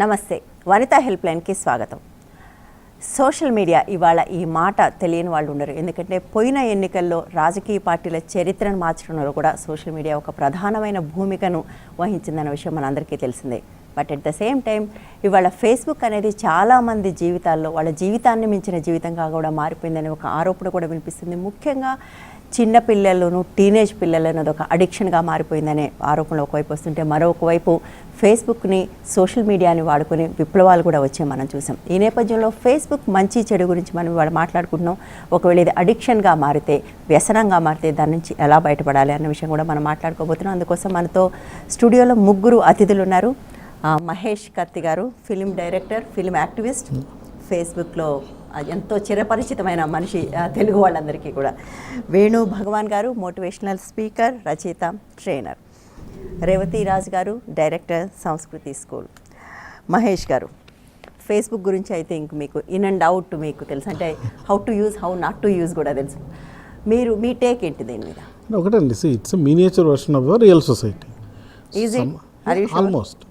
నమస్తే, వనితా హెల్ప్ లైన్కి స్వాగతం. సోషల్ మీడియా ఇవాళ ఈ మాట తెలియని వాళ్ళు ఉండరు. ఎందుకంటే పోయిన ఎన్నికల్లో రాజకీయ పార్టీల చరిత్రను మార్చడంలో కూడా సోషల్ మీడియా ఒక ప్రధానమైన భూమికను వహించిందన్న విషయం మనందరికీ తెలిసిందే. But at the same time ఇవాళ ఫేస్బుక్ అనేది చాలామంది జీవితాల్లో వాళ్ళ జీవితాన్ని మించిన జీవితంగా కూడా మారిపోయిందనే ఒక ఆరోపణ కూడా వినిపిస్తుంది. ముఖ్యంగా చిన్న పిల్లలను, టీనేజ్ పిల్లలను ఒక అడిక్షన్గా మారిపోయిందనే ఆరోపణలు ఒకవైపు వస్తుంటే, మరొక వైపు ఫేస్బుక్ని, సోషల్ మీడియాని వాడుకునే విప్లవాలు కూడా వచ్చాయి మనం చూసాం. ఈ నేపథ్యంలో ఫేస్బుక్ మంచి చెడు గురించి మనం ఇవాళ మాట్లాడుకుంటున్నాం. ఒకవేళ ఇది అడిక్షన్గా మారితే, వ్యసనంగా మారితే దాని నుంచి ఎలా బయటపడాలి అన్న విషయం కూడా మనం మాట్లాడుకోబోతున్నాం. అందుకోసం మనతో స్టూడియోలో ముగ్గురు అతిథులు ఉన్నారు. మహేష్ కత్తి గారు, ఫిలిం డైరెక్టర్, ఫిలిం యాక్టివిస్ట్, ఫేస్బుక్లో ఎంతో చిరపరిచితమైన మనిషి తెలుగు వాళ్ళందరికీ కూడా. వేణు భగవాన్ గారు, మోటివేషనల్ స్పీకర్, రచయిత, ట్రైనర్. రేవతి రాజ్ గారు, డైరెక్టర్, సంస్కృతి స్కూల్. మహేష్ గారు, ఫేస్బుక్ గురించి అయితే ఇంక మీకు ఇన్ అండ్ అవుట్ మీకు తెలుసు, అంటే how to use, how not to use కూడా తెలుసు. మీ టేక్ ఏంటి దీని మీద? ఒకటండి, it's miniature version of real society. Is it almost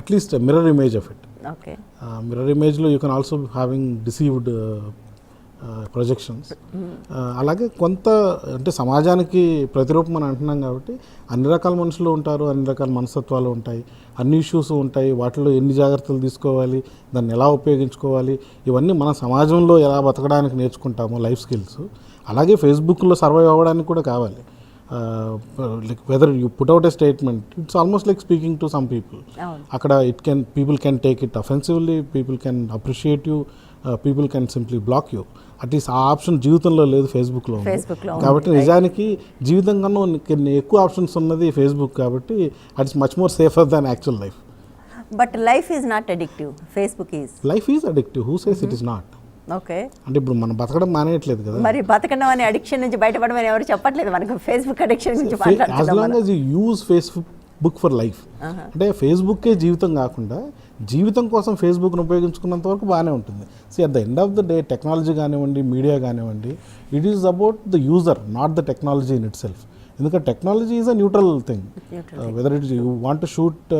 at least mirror image of it. Okay. Mirror ఇమేజ్లో you can also having deceived projections. అలాగే కొంత అంటే సమాజానికి ప్రతిరూపం అని అంటున్నాం కాబట్టి అన్ని రకాల మనుషులు ఉంటారు, అన్ని రకాల మనస్తత్వాలు ఉంటాయి, అన్ని ఇష్యూస్ ఉంటాయి. వాటిలో ఎన్ని జాగ్రత్తలు తీసుకోవాలి, దాన్ని ఎలా ఉపయోగించుకోవాలి, ఇవన్నీ మన సమాజంలో ఎలా బతకడానికి నేర్చుకుంటామో లైఫ్ స్కిల్స్. అలాగే ఫేస్బుక్లో సర్వైవ్ అవ్వడానికి కూడా కావాలి. Like whether you put out a statement, it's almost like speaking to some people. Akkada people can take it offensively, people can appreciate you, people can simply block you. At least ఆ option జీవితంలో లేదు, ఫేస్బుక్లో ఉంది. కాబట్టి నిజానికి జీవితం కన్నా ఎక్కువ ఆప్షన్స్ ఉన్నది ఫేస్బుక్. కాబట్టి it's much more safer than actual life. But life is not addictive, Facebook is. Life is addictive, who says it is not? Okay. అంటే ఇప్పుడు మనం బతకడం మానేయట్లేదు కదా. మరి బతకడం అనే అడిక్షన్ నుంచి బయటపడమని ఎవరు చెప్పట్లేదు మనకు. ఫేస్బుక్ అడిక్షన్ నుంచి మాట్లాడుతున్నాం. As long as you use Facebook for life, అంటే ఫేస్బుక్కే జీవితం కాకుండా జీవితం కోసం ఫేస్బుక్ను ఉపయోగించుకున్నంత వరకు బాగానే ఉంటుంది. So at the end of the day technology కానివ్వండి, మీడియా కానివ్వండి, it is about the user, not the technology in itself. ఎందుకంటే technology is a neutral thing. Whether it you want to shoot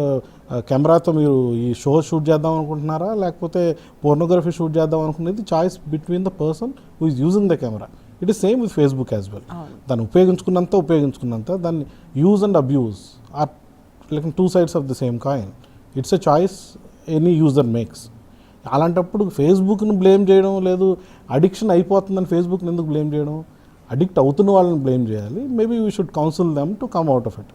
కెమెరాతో మీరు ఈ show shoot చేద్దాం అనుకుంటున్నారా, లేకపోతే pornography shoot చేద్దాం అనుకునేది choice between the person who is using the camera. It is same with Facebook as well. దాన్ని ఉపయోగించుకున్నంత దాన్ని use and abuse are like two sides of the same coin. It's a choice any user makes. అలాంటప్పుడు ఫేస్బుక్ను blame చేయడం లేదు, addiction అయిపోతుందని ఫేస్బుక్ని ఎందుకు blame చేయడం? Addict అవుతున్న వాళ్ళని బ్లేమ్ చేయాలి. Maybe we should counsel them to come out of it.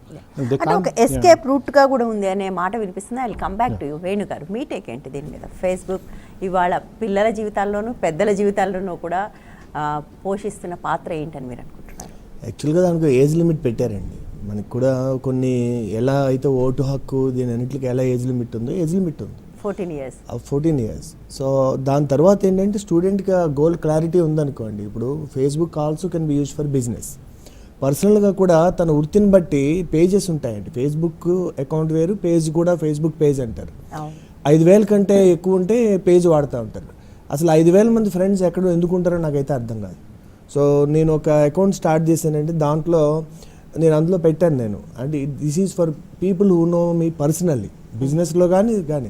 ఒక ఎస్కేప్ రూట్గా కూడా ఉంది అనే మాట వినిపిస్తుంది. I will come back to you. Venu గారు, మీ టేక్ ఏంటి దీని మీద? ఫేస్బుక్ ఇవాళ పిల్లల జీవితాల్లోనూ పెద్దల జీవితాల్లోనూ కూడా పోషిస్తున్న పాత్ర ఏంటని మీరు అనుకుంటున్నారు? యాక్చువల్గా దానికి ఏజ్ లిమిట్ పెట్టారండి. మనకి కూడా కొన్ని ఎలా అయితే ఓటు హక్కు దీని అన్నింటికి ఎలా ఏజ్ లిమిట్ ఉందో ఏజ్ లిమిట్ ఉంది, 14 years. సో దాని తర్వాత ఏంటంటే స్టూడెంట్కి గోల్ క్లారిటీ ఉందనుకోండి. ఇప్పుడు Facebook also can be use for business. పర్సనల్గా కూడా తన వృత్తిని బట్టి పేజెస్ ఉంటాయండి. ఫేస్బుక్ అకౌంట్ వేరు, పేజ్ కూడా ఫేస్బుక్ పేజ్ అంటారు. 5,000 కంటే ఎక్కువ ఉంటే పేజ్ వాడుతూ ఉంటారు. అసలు 5,000 మంది ఫ్రెండ్స్ ఎక్కడో ఎందుకు ఉంటారో నాకైతే అర్థం కాదు. సో నేను ఒక అకౌంట్ స్టార్ట్ చేశానంటే దాంట్లో నేను అందులో పెట్టాను నేను, అంటే this is for people who know me personally, బిజినెస్లో కానీ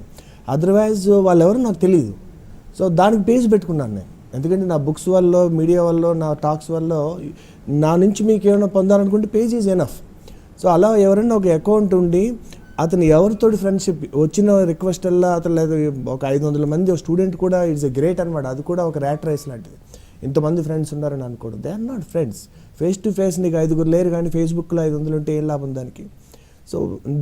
అదర్వైజ్ వాళ్ళెవరో నాకు తెలియదు. సో దానికి పేజ్ పెట్టుకున్నాను నేను. ఎందుకంటే నా బుక్స్ వల్ల, మీడియా వల్ల, నా టాక్స్ వల్ల నా నుంచి మీకు ఏమైనా పొందాలనుకుంటే పేజ్ ఈజ్ ఎనఫ్. సో అలా ఎవరైనా ఒక అకౌంట్ ఉండి అతను ఎవరితోటి ఫ్రెండ్షిప్ వచ్చిన రిక్వెస్ట్ వల్ల అతను లేదా ఒక 500 మంది స్టూడెంట్ కూడా ఇట్స్ ఎ గ్రేట్ అనమాట. అది కూడా ఒక ర్యాట్ రేస్ లాంటిది. ఇంతమంది ఫ్రెండ్స్ ఉన్నారని అనుకోవడం, they are not friends. Face to face నీకు 5 లేరు, కానీ ఫేస్బుక్లో 500 ఉంటే ఏం లాభం దానికి? సో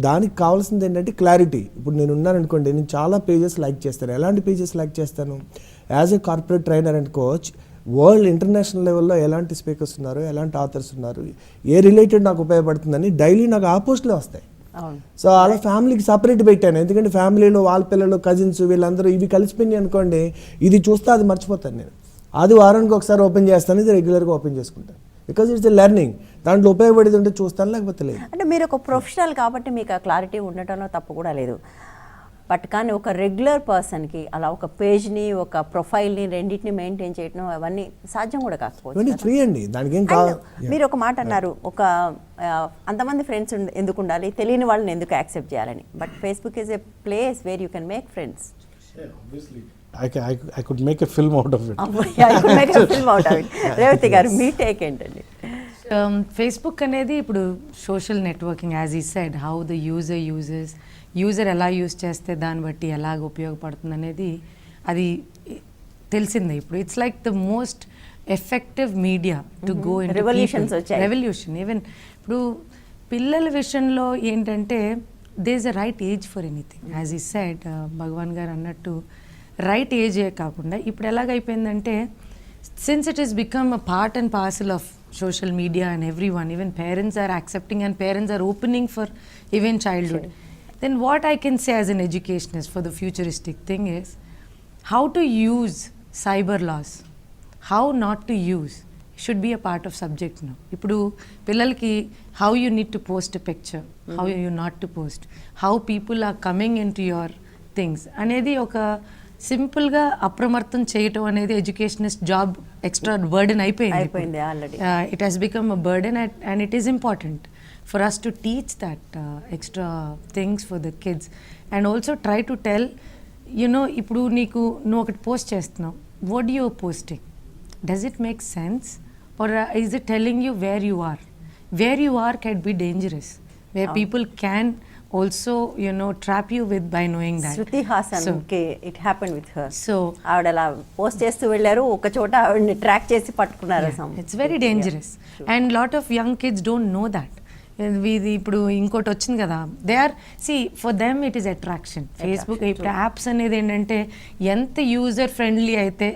దానికి కావాల్సింది ఏంటంటే క్లారిటీ. ఇప్పుడు నేను ఉన్నాను అనుకోండి, నేను చాలా పేజెస్ లైక్ చేస్తాను. ఎలాంటి పేజెస్ లైక్ చేస్తాను? As a corporate trainer and coach, world international లెవెల్లో ఎలాంటి స్పీకర్స్ ఉన్నారు, ఎలాంటి ఆథర్స్ ఉన్నారు, ఏ రిలేటెడ్ నాకు ఉపయోగపడుతుందని డైలీ నాకు ఆ పోస్టులే వస్తాయి. సో అలా ఫ్యామిలీకి సపరేట్ పెట్టాను. ఎందుకంటే ఫ్యామిలీలో వాళ్ళ పిల్లలు, కజిన్స్ వీళ్ళందరూ ఇవి కలిసిపోయినాయి అనుకోండి, ఇది చూస్తే అది మర్చిపోతాను నేను. అది వారానికి ఒకసారి ఓపెన్ చేస్తాను, ఇది రెగ్యులర్గా ఓపెన్ చేసుకుంటాను. Because it's a learning. దాంట్లో ఉపయోగపడేది ఉంటే చూస్తాను, లేకపోతే లేదు. అంటే మీరు ఒక ప్రొఫెషనల్ కాబట్టి మీకు ఆ క్లారిటీ ఉండటంలో తప్పు కూడా లేదు. బట్ కానీ ఒక రెగ్యులర్ పర్సన్కి అలా ఒక పేజ్ని ఒక ప్రొఫైల్ని రెండింటిని మెయింటైన్ చేయడం అవన్నీ సాధ్యం కూడా కాకపోవచ్చు. ఫ్రీ అండి, దానికి ఏం And మీరు ఒక మాట అన్నారు, ఒక అంతమంది ఫ్రెండ్స్ ఎందుకు ఉండాలి, తెలియని వాళ్ళని ఎందుకు యాక్సెప్ట్ చేయాలని. But Facebook is a place where you can make friends. I could make a film out of it. Revathi garu మీ టేక్ ఏంటండి? ఫేస్బుక్ అనేది ఇప్పుడు social networking, as he said, how the user ఎలా యూజ్ చేస్తే దాన్ని బట్టి ఎలాగ ఉపయోగపడుతుంది అనేది అది తెలిసిందే ఇప్పుడు. It's like the most effective media to go in revolution. Even ఇప్పుడు పిల్లల విషయంలో ఏంటంటే there is a right age for anything, as he said భగవాన్ గారు అన్నట్టు రైట్ ఏజే కాకుండా ఇప్పుడు ఎలాగైపోయిందంటే since it has become a part and parcel of social media and everyone, even parents are accepting and parents are opening for even childhood. Then what I can say as an educationist for the futuristic thing is how to use cyber laws, how not to use should be a part of subject now. Ippudu pillalki how you need to post a picture, how you not to post, how people are coming into your things anedi oka సింపుల్గా అప్రమత్తం చేయటం అనేది educationist job extra burden అయిపోయింది already. It has become a burden and it is important for us to teach that extra things for the kids and also try to tell ఇప్పుడు నువ్వు ఒకటి post చేస్తున్నావు, what you are posting, does it make sense or is it telling you where you are can be dangerous, where people can also trap you with by knowing that. Shruti Hassan, okay, it happened with her. So avada la post chestu vellaru oka chota avadni track chesi pattukunnaru. It's very dangerous. Yeah, and lot of young kids don't know that. ఇప్పుడు ఇంకోటి వచ్చింది కదా, they are for them it is attraction. Facebook ఇప్పుడు apps అనేది ఏంటంటే ఎంత user friendly అయితే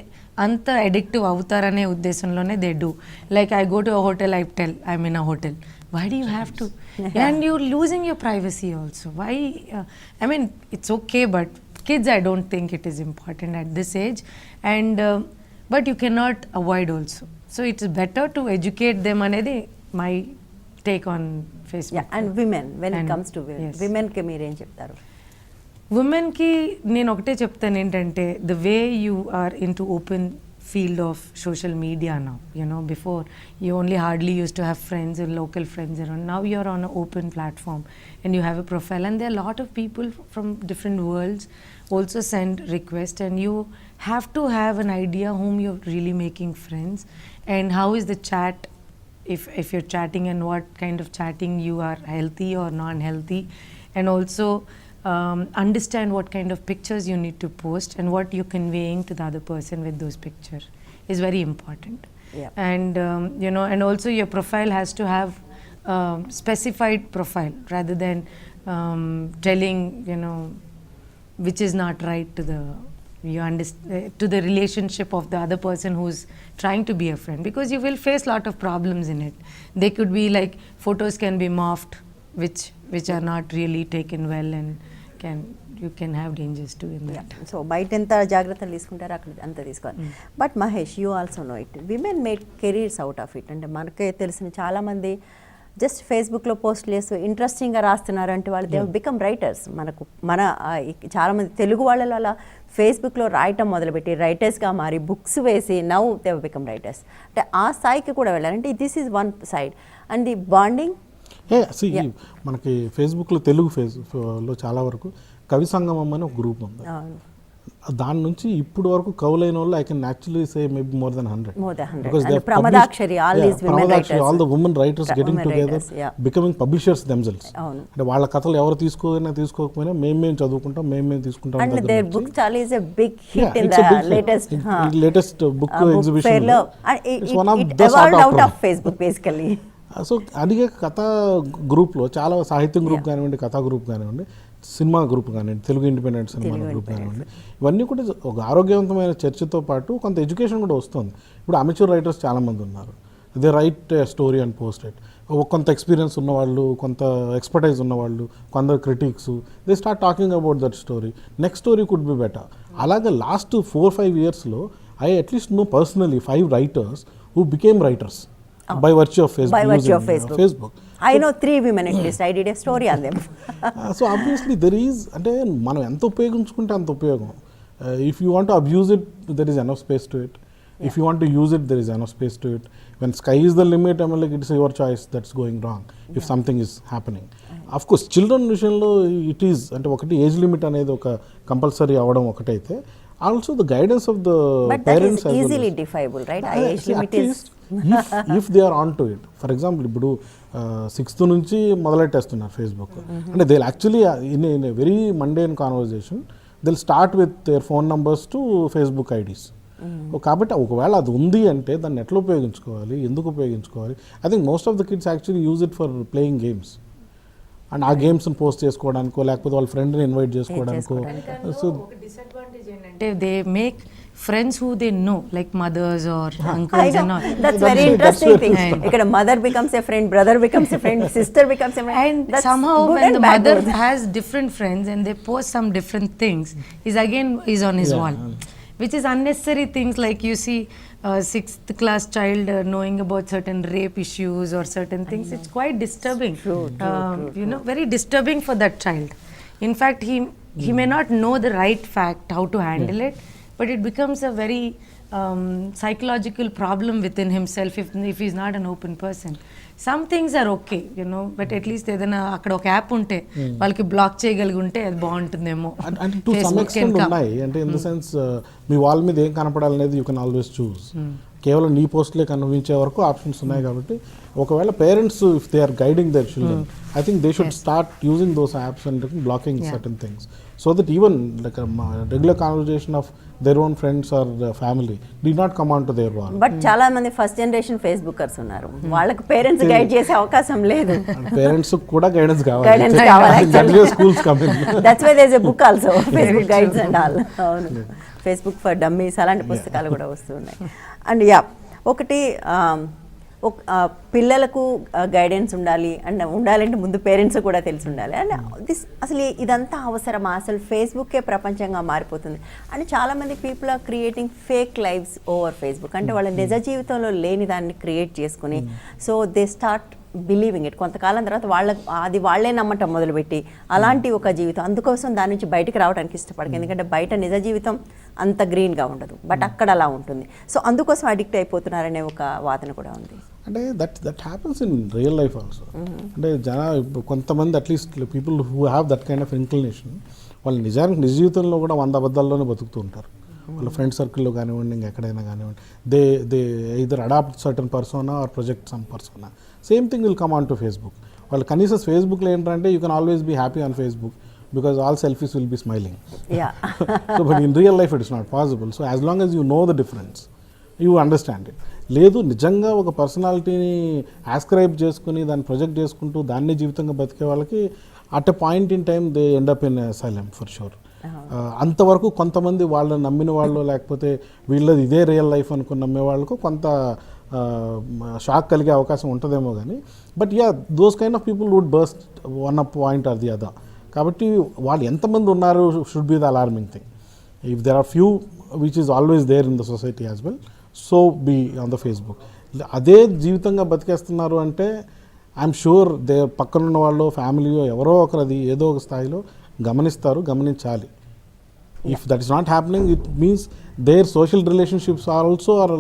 అంత అడిక్టివ్ అవుతారనే ఉద్దేశంలోనే they do. Like I go to a hotel, I tell I'm in a hotel. Why do you have to? And you're losing your privacy also. Why? I mean, it's okay, but kids, I don't think it is important at this age. And but you cannot avoid also. So it's better to educate them. Anedi my take on Facebook. Yeah, and women, when it comes to women, yes. Women ki meer em cheptaru? Women ki nenu okate cheptanu entante, the way you are into open field of social media now, before you only hardly used to have friends or local friends around. Now you're on an open platform and you have a profile, and there are a lot of people from different worlds also send requests, and you have to have an idea whom you're really making friends and how is the chat, if you're chatting and what kind of chatting you are healthy or non-healthy, and also understand what kind of pictures you need to post and what you're conveying to the other person with those pictures is very important. Yeah. And and also your profile has to have specified profile rather than telling which is not right to the to the relationship of the other person who's trying to be a friend, because you will face lot of problems in it. They could be like photos can be morphed which are not really taken well, and you can have dangers too in that. So బయట ఎంత జాగ్రత్తలు తీసుకుంటారో అక్కడ అంత తీసుకోవాలి. But Mahesh, you also know it, women made careers out of it. అంటే మనకే తెలిసిన చాలామంది జస్ట్ ఫేస్బుక్లో పోస్టులు చేస్తూ ఇంట్రెస్టింగ్గా రాస్తున్నారు అంటే వాళ్ళు దే బికమ్ రైటర్స్. మన చాలామంది తెలుగు వాళ్ళలో అలా ఫేస్బుక్లో రాయటం మొదలుపెట్టి రైటర్స్గా మారి బుక్స్ వేసి నౌ దే బికమ్ రైటర్స్. అంటే ఆ స్థాయికి కూడా వెళ్ళారంటే this is one side. And the bonding మనకి ఫేస్బుక్లో తెలుగు ఫేస్లో చాలా వరకు కవి సంగమం అని ఒక గ్రూప్ ఉంది. దాని నుంచి ఇప్పుడు వరకు కవులైన వాళ్ళు I can actually say maybe more than 100. Because Pramadakshari, all these women writers, all the women writers getting together, becoming publishers themselves. అంటే వాళ్ళ కథలు ఎవరు తీసుకోకపోయినా మేము చదువుకుంటాం, మేము తీసుకుంటాం. And their book Charlie is a big hit in the latest book exhibition. It's one of the out of Facebook basically. So అదిగే కథ గ్రూప్లో చాలా సాహిత్యం గ్రూప్ కానివ్వండి, కథా గ్రూప్ కానివ్వండి, సినిమా గ్రూప్ కానివ్వండి, తెలుగు ఇండిపెండెంట్ సినిమా గ్రూప్ కానివ్వండి, ఇవన్నీ కూడా ఒక ఆరోగ్యవంతమైన చర్చతో పాటు కొంత ఎడ్యుకేషన్ కూడా వస్తుంది. ఇప్పుడు అమెచ్యూర్ రైటర్స్ చాలామంది ఉన్నారు. They write story and post it. కొంత ఎక్స్పీరియన్స్ ఉన్నవాళ్ళు, కొంత ఎక్స్పర్టైజ్ ఉన్నవాళ్ళు, కొందరు critics, they start talking about that story, next story could be better. అలాగే లాస్ట్ 4-5 yearsలో I at least know personally 5 writers who became writers by virtue of Facebook. I know 3 women at least. I did a story on them. So obviously there is అంటే మనం ఎంత ఉపయోగించుకుంటే అంత ఉపయోగం. If you want to abuse it there is enough space to it. If you want to use it there is enough space to it. When sky is the limit I'm like it's your choice that's going wrong if something is happening. Of course children విషయంలో it is అంటే ఒకటి age limit అనేది ఒక compulsory అవ్వడం ఒకటైతే, also the guidance of the But that parents is easily defiable, right? A age limit is if they are on to it. For example ఇప్పుడు 6th నుంచి మొదలెట్టేస్తున్నారు ఫేస్బుక్ అంటే they actually in a very mundane conversation they start with their phone numbers to Facebook IDs. కాబట్టి ఒకవేళ అది ఉంది అంటే దాన్ని ఎట్లా ఉపయోగించుకోవాలి, ఎందుకు ఉపయోగించుకోవాలి? I think most of the kids actually use it for playing games and ఆ గేమ్స్ని పోస్ట్ చేసుకోవడానికో లేకపోతే వాళ్ళ ఫ్రెండ్ని ఇన్వైట్ చేసుకోవడానికో. సో డిసడ్వాంటేజ్ ఏంటంటే they make friends who they know, like mothers or I uncles and know. all. That's That's very it, interesting that's thing. it. Ikkada mother becomes a friend, brother becomes a friend, sister becomes a friend. And That's somehow good when and the bad mother both. has different friends and they post some different things, is on his Yeah. wall, which is unnecessary things. Like you see 6th class child knowing about certain rape issues or certain things. It's quite disturbing. You know, very disturbing for that child. In fact, he may not know the right fact how to handle it, but it becomes a very psychological problem within himself if he's not an open person. Some things are okay, you know, but at least ఏదైనా అక్కడ ఒక app ఉంటే వాళ్ళకి black చేయగలిగి ఉంటే అది బాగుంటుందేమో. అంటే to some extent ఉన్నాయి అంటే ఇన్ ద సెన్స్ మీ వాల్ మీద ఏం కనపడాలనేది యూ కెన్ ఆల్వేస్ చూస్. కేవలం నీ పోస్ట్లే కనిపించే వరకు ఆప్షన్స్ ఉన్నాయి కాబట్టి ఒకవేళ parents if they are guiding their children I think they should start using those apps and blocking certain things so that even like regular conversation of their own friends or family do not come on to their wall. But చాలా మంది first generation ఫేస్బుకర్స్ ఉన్నారు, వాళ్ళకి parents guide చేసే అవకాశం లేదు. Parents కూడా guidance Guidance కావాలి కావాలి. Schools coming that's why there is a book also, Facebook guides and all. అవును, ఫేస్బుక్ ఫర్ డమ్మీస్ అలాంటి పుస్తకాలు కూడా వస్తున్నాయి. అండ్ యా ఒకటి పిల్లలకు గైడెన్స్ ఉండాలి అండ్ ఉండాలంటే ముందు పేరెంట్స్ కూడా తెలిసి ఉండాలి. అండ్ అసలు ఇదంతా అవసరమా, అసలు ఫేస్బుక్కే ప్రపంచంగా మారిపోతుంది అని చాలామంది people are creating fake lives over Facebook. అంటే వాళ్ళ నిజ జీవితంలో లేని దాన్ని క్రియేట్ చేసుకుని so they start believing it. కొంతకాలం తర్వాత వాళ్ళే నమ్మటం మొదలుపెట్టి అలాంటి ఒక జీవితం, అందుకోసం దాని నుంచి బయటకు రావడానికి ఇష్టపడదు. ఎందుకంటే బయట నిజ జీవితం అంత గ్రీన్గా ఉండదు, బట్ అక్కడ అలా ఉంటుంది. సో అందుకోసం అడిక్ట్ అయిపోతున్నారనే ఒక వాదన కూడా ఉంది. అంటే that happens in real life also. అంటే కొంతమంది at least people who have that kind of inclination వాళ్ళు నిజానికి నిజ జీవితంలో కూడా 100 అబద్ధాల్లోనే బతుకుతూ ఉంటారు. వాళ్ళ ఫ్రెండ్ సర్కిల్లో కానివ్వండి, ఇంకెక్కడైనా కానివ్వండి, they either adopt certain persona or project some persona. Same thing will come on to Facebook. వాళ్ళు కనీసం ఫేస్బుక్లో ఏంటంటే you can always be happy on Facebook because all selfies will be smiling. Yeah. So but in real life it is not possible. So as long as you know the difference, you understand it. లేదు నిజంగా ఒక పర్సనాలిటీని ఆస్క్రైబ్ చేసుకుని దాన్ని project చేసుకుంటూ దాన్ని జీవితంగా బతికే వాళ్ళకి at a point in time they end up in asylum for sure. అంతవరకు కొంతమంది వాళ్ళని నమ్మిన వాళ్ళు లేకపోతే వీళ్ళది ఇదే రియల్ లైఫ్ అనుకుని నమ్మే వాళ్ళకు కొంత షాక్ కలిగే అవకాశం ఉంటుందేమో కానీ but ya those kind of people would burst one up point or the other. కాబట్టి వాళ్ళు ఎంతమంది ఉన్నారు should be the alarming thing. If there are few which is always there in the society as well, so be on the Facebook. అదే జీవితంగా బతికేస్తున్నారు అంటే I'm sure they పక్కనున్న వాళ్ళు ఫ్యామిలీయో ఎవరో ఒకరు అది ఏదో ఒక స్థాయిలో గమనిస్తారు, గమనించాలి. If that is not happening it means their social relationships are also are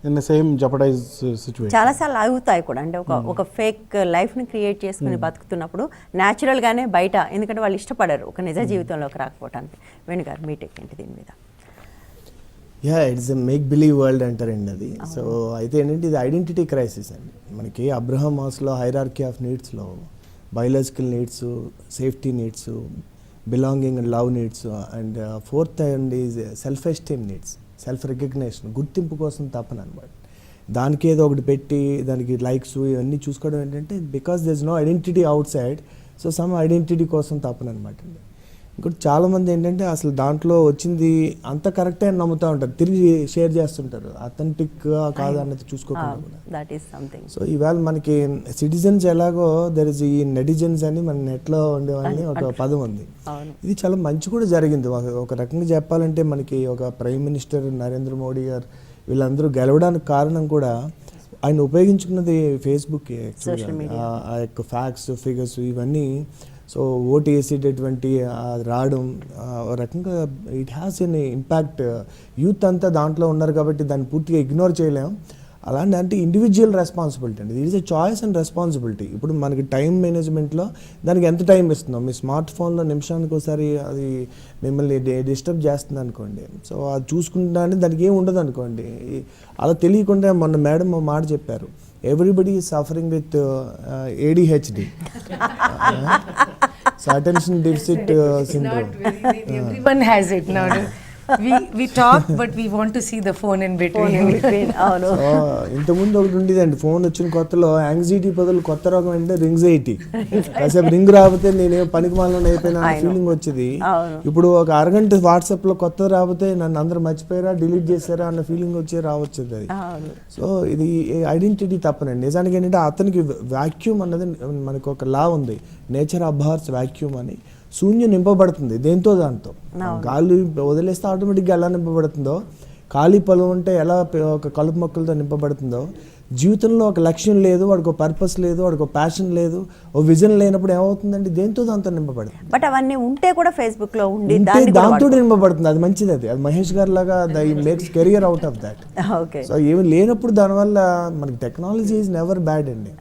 in the same jeopardized situation. చాలాసార్లు అవుతాయి కూడా. అంటే ఒక ఫేక్ లైఫ్ని క్రియేట్ చేసుకుని బతుకుతున్నప్పుడు న్యాచురల్గానే బయట, ఎందుకంటే వాళ్ళు ఇష్టపడరు ఒక నిజ జీవితంలోకి రాకపోవటానికి. వేణుగారు మీ టేక్ ఏంటి దీని మీద? Yeah it's a make believe world అంటారండి అది. సో అయితే ఏంటంటే ఇది ఐడెంటిటీ క్రైసిస్ అండి. మనకి అబ్రహం మాస్లో హైరార్కీ ఆఫ్ నీడ్స్లో biological needs, safety needs, belonging and love needs, and fourth and is self esteem needs, self recognition, గుర్తింపు కోసం తపన అనమాట. దానికి ఏదో ఒకటి పెట్టి దానికి లైక్స్ ఇవన్నీ చూసుకోవడం ఏంటంటే because there is no identity outside, so some identity కోసం తపన అనమాట అండి. ఇంకోటి చాలామంది ఏంటంటే అసలు దాంట్లో వచ్చింది అంత కరెక్టే అని నమ్ముతూ ఉంటారు, తిరిగి షేర్ చేస్తుంటారు అథెంటిక్గా కాదు అన్నది చూసుకోకుండా కూడా. That is something. సో ఇవాళ మనకి సిటిజన్స్ ఎలాగో దెర్ ఇస్ ఈ నెటిజన్స్ అని మన నెట్లో ఉండేవాళ్ళని ఒక పదం ఉంది. ఇది చాలా మంచి కూడా జరిగింది ఒక రకంగా చెప్పాలంటే. మనకి ఒక ప్రైమ్ మినిస్టర్ నరేంద్ర మోడీ గారు వీళ్ళందరూ గెలవడానికి కారణం కూడా ఆయన ఉపయోగించుకున్నది ఫేస్బుక్ Social media. ఆ యొక్క ఫ్యాక్ట్స్ ఫిగర్స్ ఇవన్నీ. సో ఓటు వేసేటటువంటి రావడం ఒక రకంగా it has an impact. Youth అంతా దాంట్లో ఉన్నారు కాబట్టి దాన్ని పూర్తిగా ఇగ్నోర్ చేయలేం. అలాంటి అంటే ఇండివిజువల్ రెస్పాన్సిబిలిటీ అండి. It is a choice and responsibility. ఇప్పుడు మనకి టైం మేనేజ్మెంట్లో దానికి ఎంత టైం ఇస్తున్నాం, మీ స్మార్ట్ ఫోన్లో నిమిషానికి ఒకసారి అది మిమ్మల్ని డిస్టర్బ్ చేస్తుంది అనుకోండి. సో అది చూసుకుంటా అంటే దానికి ఏం ఉండదు అనుకోండి. అలా తెలియకుండా మొన్న మేడం ఒక మాట చెప్పారు, everybody is suffering with ADHD, so attention deficit syndrome. Everyone has it now. We talk, but we want to see the phone in between. అవును. సో ఇంతకుముందు ఒకటి ఉండేదండి, ఫోన్ వచ్చిన కొత్తలో యాంగ్జైటీ బదులు కొత్త రోగం అంటే రింగ్జైటీ. కాసేపు రింగ్ రాకపోతే నేను పనికి మాలను అయిపోయినా ఫీలింగ్ వచ్చేది. ఇప్పుడు ఒక అరగంట వాట్సాప్లో కొత్త రాకపోతే నన్ను అందరూ మర్చిపోయారా, డిలీట్ చేశారా అన్న ఫీలింగ్ వచ్చి రావచ్చేది అది. సో ఇది ఐడెంటిటీ తప్పనండి. నిజానికి ఏంటంటే అతనికి వాక్యూమ్ అన్నది మనకు ఒక లా ఉంది, నేచర్ అబ్హార్స్ వాక్యూమ్ అని. శూన్యం నింపబడుతుంది దేంతో దాంతో. గాలి వదిలేస్తే ఆటోమేటిక్గా ఎలా నింపబడుతుందో, ఖాళీ పొలం ఉంటే ఎలా ఒక కలుపు మొక్కలతో నింపబడుతుందో, జీవితంలో ఒక లక్ష్యం లేదు, వాడికి ఒక పర్పస్ లేదు, వాడికి ఒక ప్యాషన్ లేదు, ఒక విజన్ లేనప్పుడు ఏమవుతుందండి, దేంతో దాంతో నింపబడుతుంది. బట్ అవన్నీ ఉంటే కూడా ఫేస్బుక్ లో ఉండి దాంతో నింపబడుతుంది. అది మంచిది. అది మహేష్ గారి లాగా makes career out of that. Okay. So ఏమి లేనప్పుడు దానివల్ల మనకి టెక్నాలజీ ఈజ్ నెవర్ బ్యాడ్ అండి.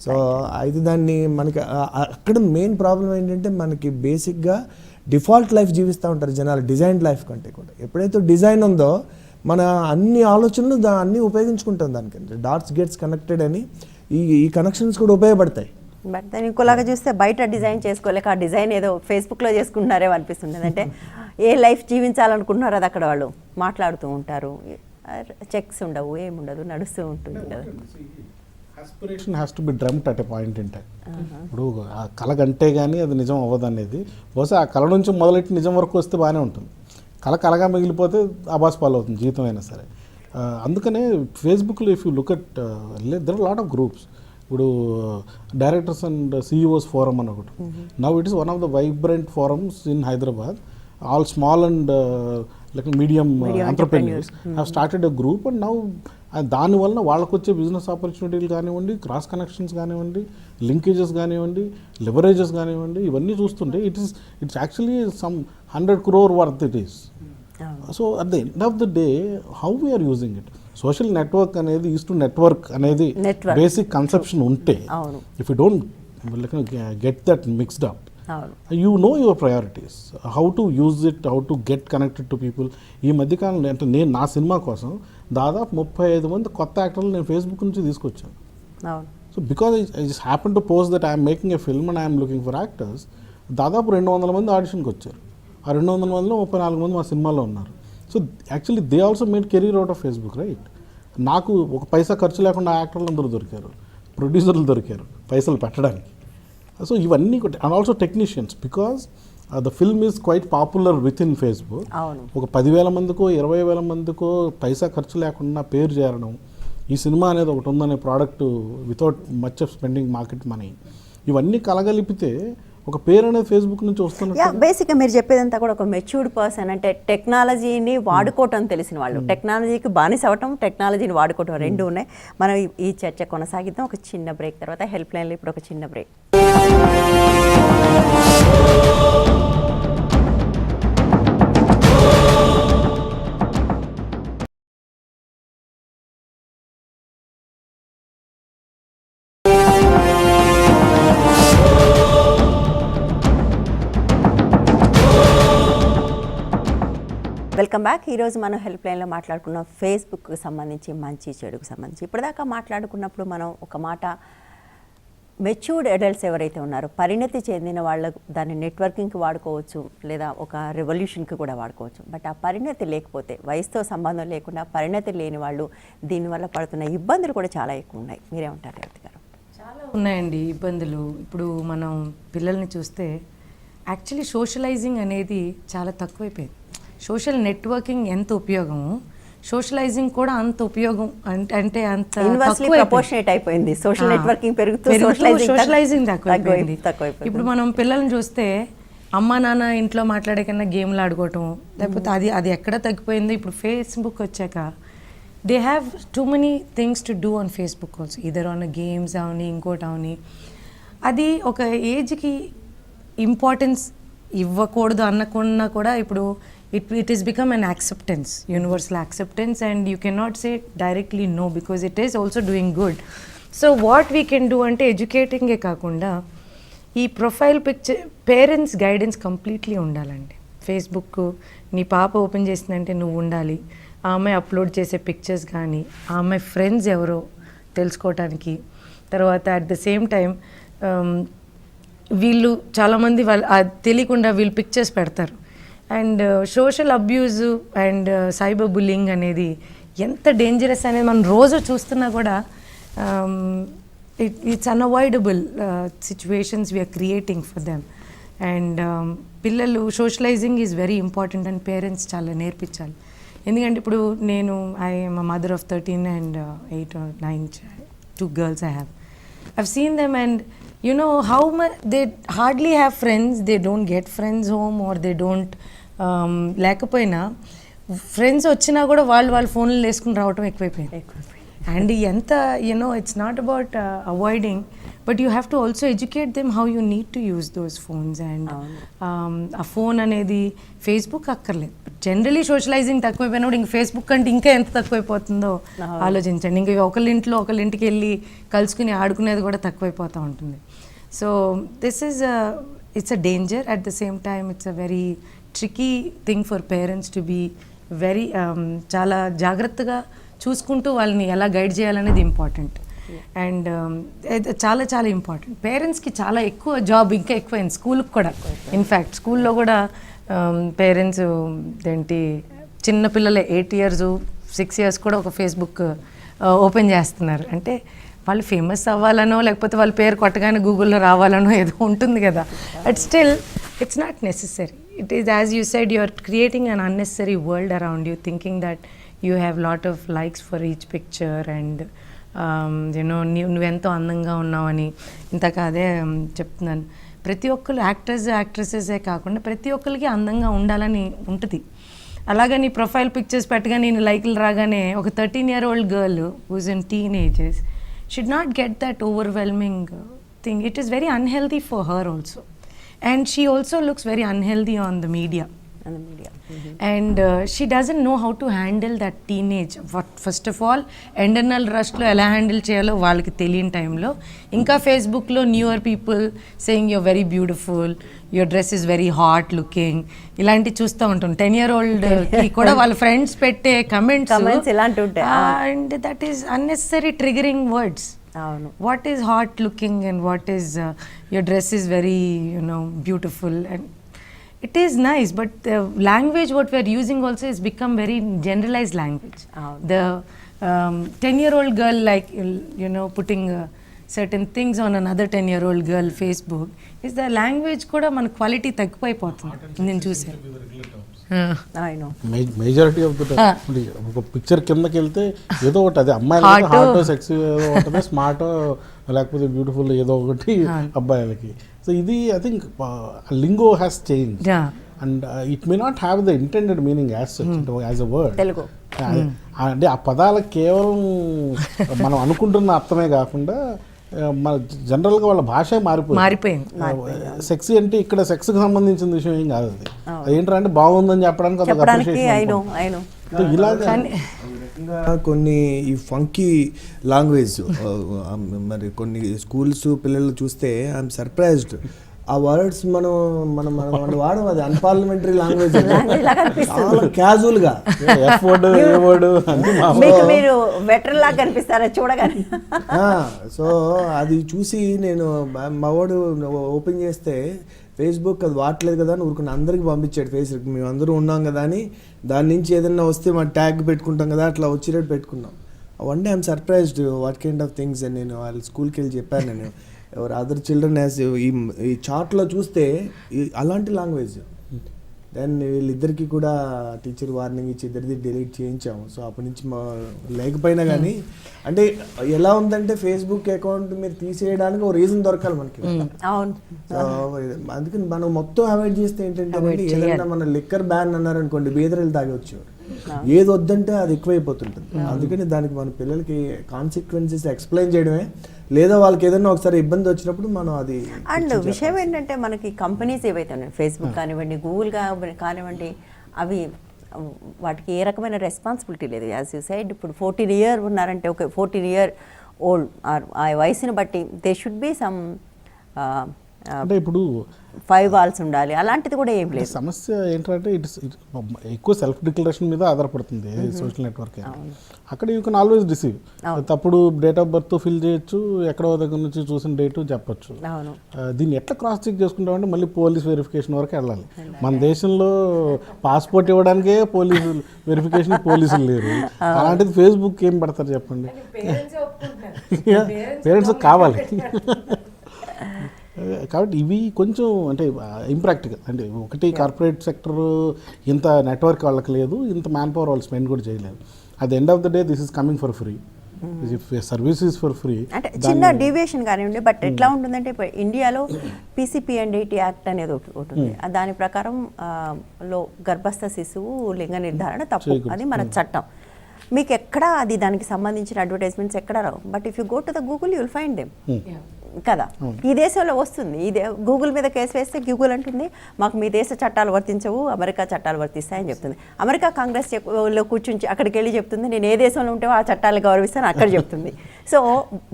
సో అయితే దాన్ని మనకి అక్కడ మెయిన్ ప్రాబ్లం ఏంటంటే మనకి బేసిక్గా డిఫాల్ట్ లైఫ్ జీవిస్తూ ఉంటారు జనాలు డిజైన్ లైఫ్ కంటే కూడా. ఎప్పుడైతే డిజైన్ ఉందో మన అన్ని ఆలోచనలు అన్నీ ఉపయోగించుకుంటాం దానికి. డాట్స్ గెట్స్ కనెక్టెడ్ అని ఈ కనెక్షన్స్ కూడా ఉపయోగపడతాయి. బట్ దాన్ని ఇంకోలాగా చూస్తే బయట డిజైన్ చేసుకోలేక ఆ డిజైన్ ఏదో ఫేస్బుక్లో చేసుకుంటున్నారేమో అనిపిస్తుంది. అంటే ఏ లైఫ్ జీవించాలనుకుంటున్నారో అది అక్కడ వాళ్ళు మాట్లాడుతూ ఉంటారు, చెక్స్ ఉండవు, ఏముండదు, నడుస్తూ ఉంటుంది కదా. Aspiration has to be drummed at a point in time. ఇప్పుడు ఆ కళ కంటే కానీ అది నిజం అవ్వదు అనేది. బహుశా ఆ కళ నుంచి మొదలెట్టి నిజం వరకు వస్తే బాగానే ఉంటుంది. కళ కళగా మిగిలిపోతే ఆబాస్ పాలు అవుతుంది జీవితం అయినా సరే. అందుకనే ఫేస్బుక్లో if you look at there are lot of groups. ఇప్పుడు డైరెక్టర్స్ అండ్ CEOs ఫోరం అని ఒకటి. Now it is one of the vibrant forums in Hyderabad. All small and like medium entrepreneurs have started a group, and now దానివల్ల వాళ్ళకు వచ్చే business ఆపర్చునిటీలు కానివ్వండి, cross connections కానివ్వండి, linkages కానివ్వండి, లివరేజెస్ కానివ్వండి, ఇవన్నీ చూస్తుంటే it's actually some 100 crore worth it is. So at the end of the day how we are using it. Social network అనేది ఈజ్ టు నెట్వర్క్ అనేది బేసిక్ కన్సెప్షన్ ఉంటే, if you don't get that mixed up, you know your priorities, how to use it, how to get connected to people. ఈ మధ్యకాలంలో అంటే నేను నా cinema కోసం దాదాపు 35 మంది కొత్త యాక్టర్లు నేను ఫేస్బుక్ నుంచి తీసుకొచ్చాను. So because I just happen to post that I'm making a film and I'm looking for actors. దాదాపు 200 మంది ఆడిషన్కి వచ్చారు. ఆ 200 మందిలో 34 మంది మా సినిమాలో ఉన్నారు. So actually they also made career out of Facebook, right? నాకు ఒక పైసా ఖర్చు లేకుండా యాక్టర్లు అందరూ దొరికారు, ప్రొడ్యూసర్లు దొరికారు పైసలు పెట్టడానికి. సో ఇవన్నీ and also technicians, because the film is quite popular with in Facebook. ఒక 10,000 మందికో 20,000 మందికో పైసా ఖర్చు లేకుండా పేరు చేరడం, ఈ సినిమా అనేది ఒకటి ఉందనే product without much of spending market money, ఇవన్నీ కలగలిపితే ఒక పేరు అనేది ఫేస్బుక్ నుంచి వస్తున్నట్టు. బేసిక్గా మీరు చెప్పేదంతా కూడా ఒక మెచ్యూర్డ్ పర్సన్, అంటే టెక్నాలజీని వాడుకోవటం తెలిసిన వాళ్ళు, టెక్నాలజీకి బానిస అవ్వటం, టెక్నాలజీని వాడుకోవటం రెండు ఉన్నాయి. మనం ఈ చర్చ కొనసాగిద్దాం ఒక చిన్న బ్రేక్ తర్వాత. హెల్ప్ లైన్లో ఇప్పుడు ఒక చిన్న బ్రేక్. Welcome back. ఈరోజు మనం హెల్ప్ లైన్లో మాట్లాడుకున్నాం ఫేస్బుక్కి సంబంధించి, మంచి చెడుకు సంబంధించి. ఇప్పటిదాకా మాట్లాడుకున్నప్పుడు మనం ఒక మాట, మెచ్యూర్డ్ అడల్ట్స్ ఎవరైతే ఉన్నారో, పరిణతి చెందిన వాళ్ళకు దాన్ని నెట్వర్కింగ్కి వాడుకోవచ్చు, లేదా ఒక రెవల్యూషన్కి కూడా వాడుకోవచ్చు. బట్ ఆ పరిణతి లేకపోతే, వయసుతో సంబంధం లేకుండా పరిణతి లేని వాళ్ళు దీనివల్ల పడుతున్న ఇబ్బందులు కూడా చాలా ఎక్కువ ఉన్నాయి. మీరేమంటారు రేవతి గారు? చాలా ఉన్నాయండి ఇబ్బందులు. ఇప్పుడు మనం పిల్లల్ని చూస్తే యాక్చువల్లీ సోషలైజింగ్ అనేది చాలా తక్కువైపోయింది. సోషల్ నెట్వర్కింగ్ ఎంత ఉపయోగము, సోషలైజింగ్ కూడా అంత ఉపయోగం, అంటే అంత ప్రపోర్షనేట్ అయిపోయింది. సోషల్ నెట్వర్కింగ్ పెరుగుతూ సోషలైజింగ్ తక్కువైపోయింది. ఇప్పుడు మనం పిల్లల్ని చూస్తే అమ్మ నాన్న ఇంట్లో మాట్లాడే కన్నా గేమ్లు ఆడుకోవటం, లేకపోతే అది ఎక్కడ తగ్గిపోయిందో ఇప్పుడు ఫేస్బుక్ వచ్చాక they have too many things to do on Facebook also, either on games అవని ఇంకోటి అవని. అది ఒక ఏజ్కి ఇంపార్టెన్స్ ఇవ్వకూడదు అనుకున్నా కూడా ఇప్పుడు it has become an acceptance, universal acceptance, and you cannot say directly no because it is also doing good. So what we can do ante educating e kaakunda ee profile picture parents guidance completely undalandi. Facebook నీ పాప open చేసిందంటే నువ్వు ఉండాలి, ఆ అమ్మాయి upload చేసే pictures కానీ ఆ అమ్మాయి ఫ్రెండ్స్ ఎవరో తెలుసుకోవటానికి. తర్వాత అట్ ద సేమ్ టైం వీళ్ళు చాలామంది వాళ్ళు తెలియకుండా వీళ్ళు పిక్చర్స్ పెడతారు. And social abuse and cyber bullying అనేది ఎంత డేంజరస్ అనేది మనం రోజు చూస్తున్నా కూడా it's unavoidable situations we're creating for them. And పిల్లలు socializing is very important and parents చాలా నేర్పించాలి. ఎందుకంటే ఇప్పుడు నేను I'm a mother of 13 and 8 or 9 2 girls I have. I've seen them and you know how much they hardly have friends, they don't get friends home or they don't లేకపోయినా friends వచ్చినా కూడా వాళ్ళు ఫోన్లు వేసుకుని రావటం ఎక్కువైపోయింది. అండ్ ఎంత you know it's not about avoiding but you have to also educate them how you need to use those phones. And ఆ ఫోన్ అనేది ఫేస్బుక్ అక్కర్లేదు, జనరలీ సోషలైజింగ్ తక్కువైపోయినప్పుడు ఇంక ఫేస్బుక్ అంటే ఇంకా ఎంత తక్కువైపోతుందో ఆలోచించండి. ఇంకా ఒకళ్ళింట్లో ఒకళ్ళింటికి వెళ్ళి కలుసుకుని ఆడుకునేది కూడా తక్కువైపోతూ ఉంటుంది. So this is it's a danger, at the same time it's a very tricky thing for parents to be very చాలా జాగ్రత్తగా చూసుకుంటూ వాళ్ళని ఎలా గైడ్ చేయాలనేది ఇంపార్టెంట్. అండ్ చాలా చాలా ఇంపార్టెంట్. పేరెంట్స్కి చాలా ఎక్కువ జాబ్ ఇంకా ఎక్కువైంది, స్కూల్కి కూడా. ఇన్ఫ్యాక్ట్ స్కూల్లో కూడా పేరెంట్స్ ఏంటి చిన్నపిల్లలే 8 years 6 years కూడా ఒక ఫేస్బుక్ ఓపెన్ చేస్తున్నారు. అంటే వాళ్ళు ఫేమస్ అవ్వాలనో లేకపోతే వాళ్ళ పేరు కొట్టగానే గూగుల్లో రావాలనో ఏదో ఉంటుంది కదా. But still it's not necessary. It is, as you said, you are creating an unnecessary world around you, thinking that you have lot of likes for each picture and you know నువ్వెంతో అందంగా ఉన్నావని. ఇంతక అదే చెప్తున్నాను, ప్రతి ఒక్కరు యాక్ట్రెసెసే కాకుండా ప్రతి ఒక్కరికి అందంగా ఉండాలని ఉంటుంది. అలాగే నీ ప్రొఫైల్ పిక్చర్స్ పెట్టగానే నేను లైక్లు రాగానే ఒక 13-year-old girl who's in teenagers should not get that overwhelming thing. It is very unhealthy for her also. And she also looks very unhealthy on the media. And she doesn't know how to handle that teenage. First of all, internal రష్లో ఎలా handle చేయాలో వాళ్ళకి తెలియని టైంలో ఇంకా ఫేస్బుక్లో newer people saying you're very beautiful, your dress is very hot looking, ఇలాంటివి చూస్తూ ఉంటాం. 10-year-old కూడా వాళ్ళ ఫ్రెండ్స్ పెట్టే కమెంట్స్ ఇలాంటి ఉంటాయి. And that is unnecessary triggering words. What is hot looking and what is your dress is very beautiful, and it is nice, but the language what we are using also has become very generalized language. The 10-year-old girl like putting certain things on another 10-year-old girl Facebook is the language kuda మన quality తగ్గిపోతుంది నేను చూసాను. Majority of the ఒక picture కిందకి వెళ్తే ఏదో ఒకటి, అది అమ్మాయిలకి హార్ట్ సెక్సీ ఏదో ఒకటి, స్మార్ట్ లేకపోతే బ్యూటిఫుల్ ఏదో ఒకటి అబ్బాయిలకి. సో ఇది I think lingo has change and it may not have the intended meaning as as a word. అంటే ఆ పదాలకు కేవలం మనం అనుకుంటున్న అర్థమే కాకుండా మన జనరల్గా వాళ్ళ భాష మారిపోయింది. సెక్సీ అంటే ఇక్కడ సెక్స్కి సంబంధించిన విషయం ఏం కాదు, అది ఏంటంటే బాగుందని చెప్పడానికి ఇలాగా కొన్ని ఈ ఫంకీ లాంగ్వేజ్ మరి కొన్ని స్కూల్స్ పిల్లలు చూస్తే ఐఎమ్ సర్ప్రైజ్డ్. ఆ వర్డ్స్ మనం వాడడం, అది అన్పార్లమెంటరీ లాంగ్వేజ్, చాలా క్యాజువల్ గా. సో అది చూసి నేను మా వాడు ఓపెన్ చేస్తే ఫేస్బుక్ అది వాడలేదు కదా అని ఊరుకుని అందరికి పంపించాడు. ఫేస్బుక్ మేము అందరూ ఉన్నాం కదా అని, దాని నుంచి ఏదైనా వస్తే మా ట్యాగ్ పెట్టుకుంటాం కదా, అట్లా వచ్చేటట్టు పెట్టుకున్నాం. One day I'm surprised what kind of things అని నేను వాళ్ళ స్కూల్కి వెళ్ళి చెప్పాను. నేను ఎవరు అదర్ చిల్డ్రన్ యాజ్ ఈ చార్ట్లో చూస్తే అలాంటి లాంగ్వేజ్ దెన్ వీళ్ళిద్దరికి కూడా టీచర్ వార్నింగ్ ఇచ్చి ఇద్దరిది డిలీట్ చేయించాము. సో అప్పటి నుంచి లేకపోయినా కానీ అంటే ఎలా ఉందంటే ఫేస్బుక్ అకౌంట్ మీరు తీసేయడానికి ఒక రీజన్ దొరకాలి మనకి. అవును. సో అందుకని మనం మొత్తం అవాయిడ్ చేస్తే ఏంటంటే ఏదైనా మన లిక్కర్ బ్యాన్ అన్నారనుకోండి, బీదరీలు తాగొచ్చు. ఏది వద్దంటే అది ఎక్కువైపోతుంటుంది. అందుకని దానికి మన పిల్లలకి కాన్సిక్వెన్సెస్ ఎక్స్ప్లెయిన్ చేయడమే, లేదా వాళ్ళకి ఏదైనా ఒకసారి ఇబ్బంది వచ్చినప్పుడు మనం అది. అండ్ విషయం ఏంటంటే మనకి కంపెనీస్ ఏవైతే ఉన్నాయి, ఫేస్బుక్ కానివ్వండి, గూగుల్ కానివ్వండి, అవి వాటికి ఏ రకమైన రెస్పాన్సిబిలిటీ లేదు. యాజ్ యూ సైడ్, ఇప్పుడు 14 years ఉన్నారంటే ఒక 14 years ఓల్డ్ ఆ వయసుని బట్టి దే షుడ్ బి సమ్ అంటే ఇప్పుడు 5 walls ఉండాలి, అలాంటిది కూడా ఏం లేదు. సమస్య ఏంటంటే ఎక్కువ సెల్ఫ్ డిక్లరేషన్ మీద ఆధారపడుతుంది సోషల్ నెట్వర్క్. అక్కడ యూ కెన్ ఆల్వేస్ రిసీవ్. తప్పుడు డేట్ ఆఫ్ బర్త్ ఫిల్ చేయొచ్చు, ఎక్కడో దగ్గర నుంచి చూసిన డేటు చెప్పొచ్చు. దీన్ని ఎట్లా క్రాస్ చెక్ చేసుకుంటామంటే మళ్ళీ పోలీస్ వెరిఫికేషన్ వరకు వెళ్ళాలి. మన దేశంలో పాస్పోర్ట్ ఇవ్వడానికే పోలీసు వెరిఫికేషన్ పోలీసులు లేరు, అలాంటిది ఫేస్బుక్ ఏం పడతారు చెప్పండి? పేరెంట్స్ కావాలి. కాబట్టి ఇవి కొంచెం అంటే ఇంప్రాక్టికల్. అంటే ఒకటి కార్పొరేట్ సెక్టర్ ఇంత నెట్వర్క్ వాళ్ళకి లేదు, ఇంత మ్యాన్ పవర్ వాళ్ళు స్పెండ్ కూడా చేయలేదు. At the end of the day this is coming for free, services for free. అంటే చిన్న డీవియేషన్ కానివ్వండి, బట్ ఎట్లా ఉంటుందంటే ఇప్పుడు ఇండియాలో PCP&IT యాక్ట్ అనేది ఒకటి ఉంటుంది. దాని ప్రకారం లో గర్భస్థ శిశువు లింగ నిర్ధారణ తప్పు, అది మన చట్టం. మీకు ఎక్కడ అది దానికి సంబంధించిన అడ్వర్టైజ్మెంట్స్ ఎక్కడ రావు. But if you go to the Google you will find them కదా. ఈ దేశంలో వస్తుంది, ఇదే గూగుల్ మీద కేసు వేస్తే గూగుల్ అంటుంది మాకు మీ దేశ చట్టాలు వర్తించవు, అమెరికా చట్టాలు వర్తిస్తాయని చెప్తుంది. అమెరికా కాంగ్రెస్లో కూర్చుంచి అక్కడికి వెళ్ళి చెప్తుంది నేను ఏ దేశంలో ఉంటే ఆ చట్టాలను గౌరవిస్తాను అక్కడ చెప్తుంది. సో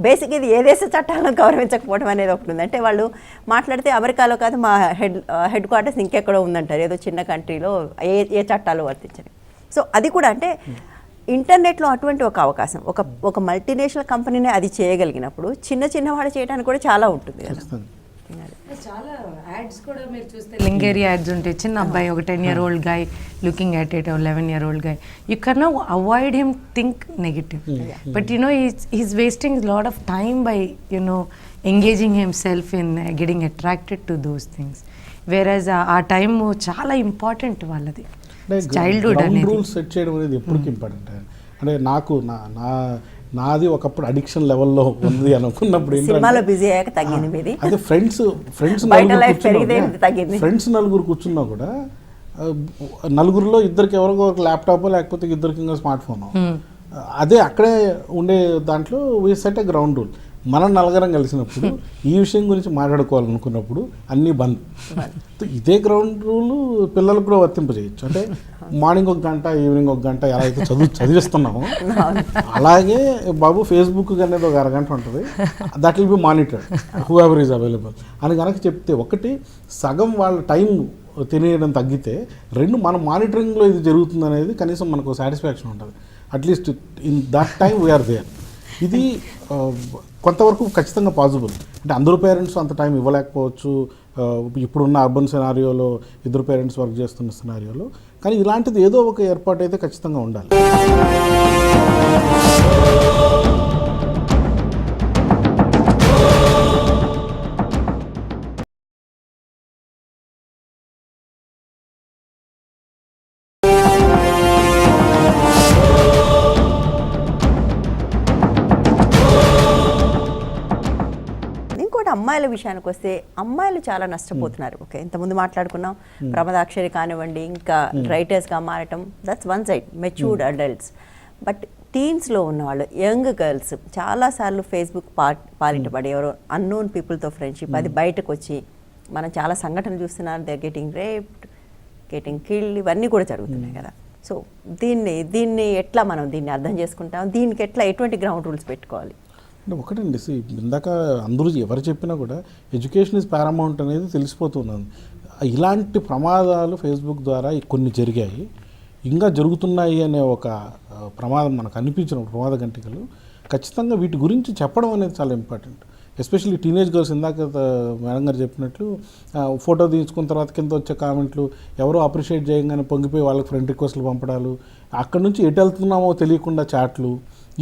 బేసిక్ ఇది ఏ దేశ చట్టాలను గౌరవించకపోవడం అనేది ఒకటి ఉంది. అంటే వాళ్ళు మాట్లాడితే అమెరికాలో కాదు మా హెడ్ క్వార్టర్స్ ఇంకెక్కడో ఉందంటారు, ఏదో చిన్న కంట్రీలో ఏ చట్టాలు వర్తించని. సో అది కూడా అంటే ఇంటర్నెట్లో అటువంటి ఒక అవకాశం, ఒక మల్టీనేషనల్ కంపెనీనే అది చేయగలిగినప్పుడు చిన్న వాడు చేయడానికి కూడా చాలా ఉంటుంది కదా. చాలా యాడ్స్ కూడా మీరు చూస్తే లింగేరి యాడ్స్ ఉంటాయి. చిన్న అబ్బాయి, ఒక 10-year-old guy looking at it, 11-year-old guy. You cannot avoid him think negative. But he's wasting a lot of time by engaging himself in getting attracted to those things. Whereas ఆ time చాలా important వాళ్ళది. Childhood అనేది rules set చేయడం అనేది ఎప్పటికీ important. అంటే నాకు నాది ఒకప్పుడు అడిక్షన్ లెవెల్లో ఉంది అనుకున్నప్పుడు సినిమాలో బిజీ అయ్యాక తగ్గింది మీది. అదే ఫ్రెండ్స్ నలుగురు కూర్చున్నా కూడా నలుగురిలో ఇద్దరికి ఎవరికో ఒక ల్యాప్టాప్ లేకపోతే ఇద్దరికి ఇంకా స్మార్ట్ ఫోన్. అదే అక్కడే ఉండే దాంట్లో we set a ground rule. మనం నలుగురం కలిసినప్పుడు ఈ విషయం గురించి మాట్లాడుకోవాలనుకున్నప్పుడు అన్నీ బంద్. ఇదే గ్రౌండ్ రూల్ పిల్లలకు కూడా వర్తింపజేయచ్చు. అంటే మార్నింగ్ 1 గంట, ఈవినింగ్ 1 గంట ఎలా అయితే చదివిస్తున్నామో అలాగే బాబు ఫేస్బుక్ అనేది ఒక అరగంట ఉంటుంది, that will be monitored who ever is available అని కనుక చెప్తే, ఒకటి సగం వాళ్ళ టైం తినేయడం తగ్గితే, 2 మన మానిటరింగ్లో ఇది జరుగుతుంది అనేది కనీసం మనకు సాటిస్ఫాక్షన్ ఉంటుంది. At least in that time we are there. ఇది కొంతవరకు ఖచ్చితంగా పాసిబుల్. అంటే అందరూ పేరెంట్స్ అంత టైం ఇవ్వలేకపోవచ్చు ఇప్పుడున్న అర్బన్ సినారియోలో, ఇద్దరు పేరెంట్స్ వర్క్ చేస్తున్న సినారియోలో. కానీ ఇలాంటిది ఏదో ఒక ఏర్పాటు అయితే ఖచ్చితంగా ఉండాలి. అమ్మాయిల విషయానికి వస్తే అమ్మాయిలు చాలా నష్టపోతున్నారు. ఓకే, ఇంతకుముందు మాట్లాడుకున్నాం ప్రమదాక్షరి కానివ్వండి, ఇంకా రైటర్స్గా మారటం, that's one side, matured adults. But టీన్స్లో ఉన్నవాళ్ళు, యంగ్ గర్ల్స్ చాలాసార్లు ఫేస్బుక్ పాలిట పడి ఎవరో అన్నోన్ పీపుల్తో ఫ్రెండ్షిప్, అది బయటకు వచ్చి మనం చాలా సంఘటనలు చూస్తున్నాం. They getting raped, getting killed, ఇవన్నీ కూడా జరుగుతున్నాయి కదా. సో దీన్ని ఎట్లా మనం దీన్ని అర్థం చేసుకుంటాం, దీనికి ఎటువంటి గ్రౌండ్ రూల్స్ పెట్టుకోవాలి? అంటే ఒకటండి, ఇందాక అందరూ ఎవరు చెప్పినా కూడా ఎడ్యుకేషన్ ఇస్ పారామౌంట్ అనేది తెలిసిపోతున్నాను. ఇలాంటి ప్రమాదాలు ఫేస్బుక్ ద్వారా కొన్ని జరిగాయి, ఇంకా జరుగుతున్నాయి అనే ఒక ప్రమాదం మనకు అనిపించిన ప్రమాద గంటికలు ఖచ్చితంగా వీటి గురించి చెప్పడం అనేది చాలా ఇంపార్టెంట్. ఎస్పెషల్లీ టీనేజ్ గర్ల్స్, ఇందాక మేడం గారు చెప్పినట్లు ఫోటో తీసుకున్న తర్వాత కింద వచ్చే కామెంట్లు, ఎవరో అప్రిషియేట్ చేయగానే పొంగిపోయి వాళ్ళకి ఫ్రెండ్ రిక్వెస్ట్లు పంపడాలు, అక్కడ నుంచి ఎటు వెళ్తున్నామో తెలియకుండా చాట్లు,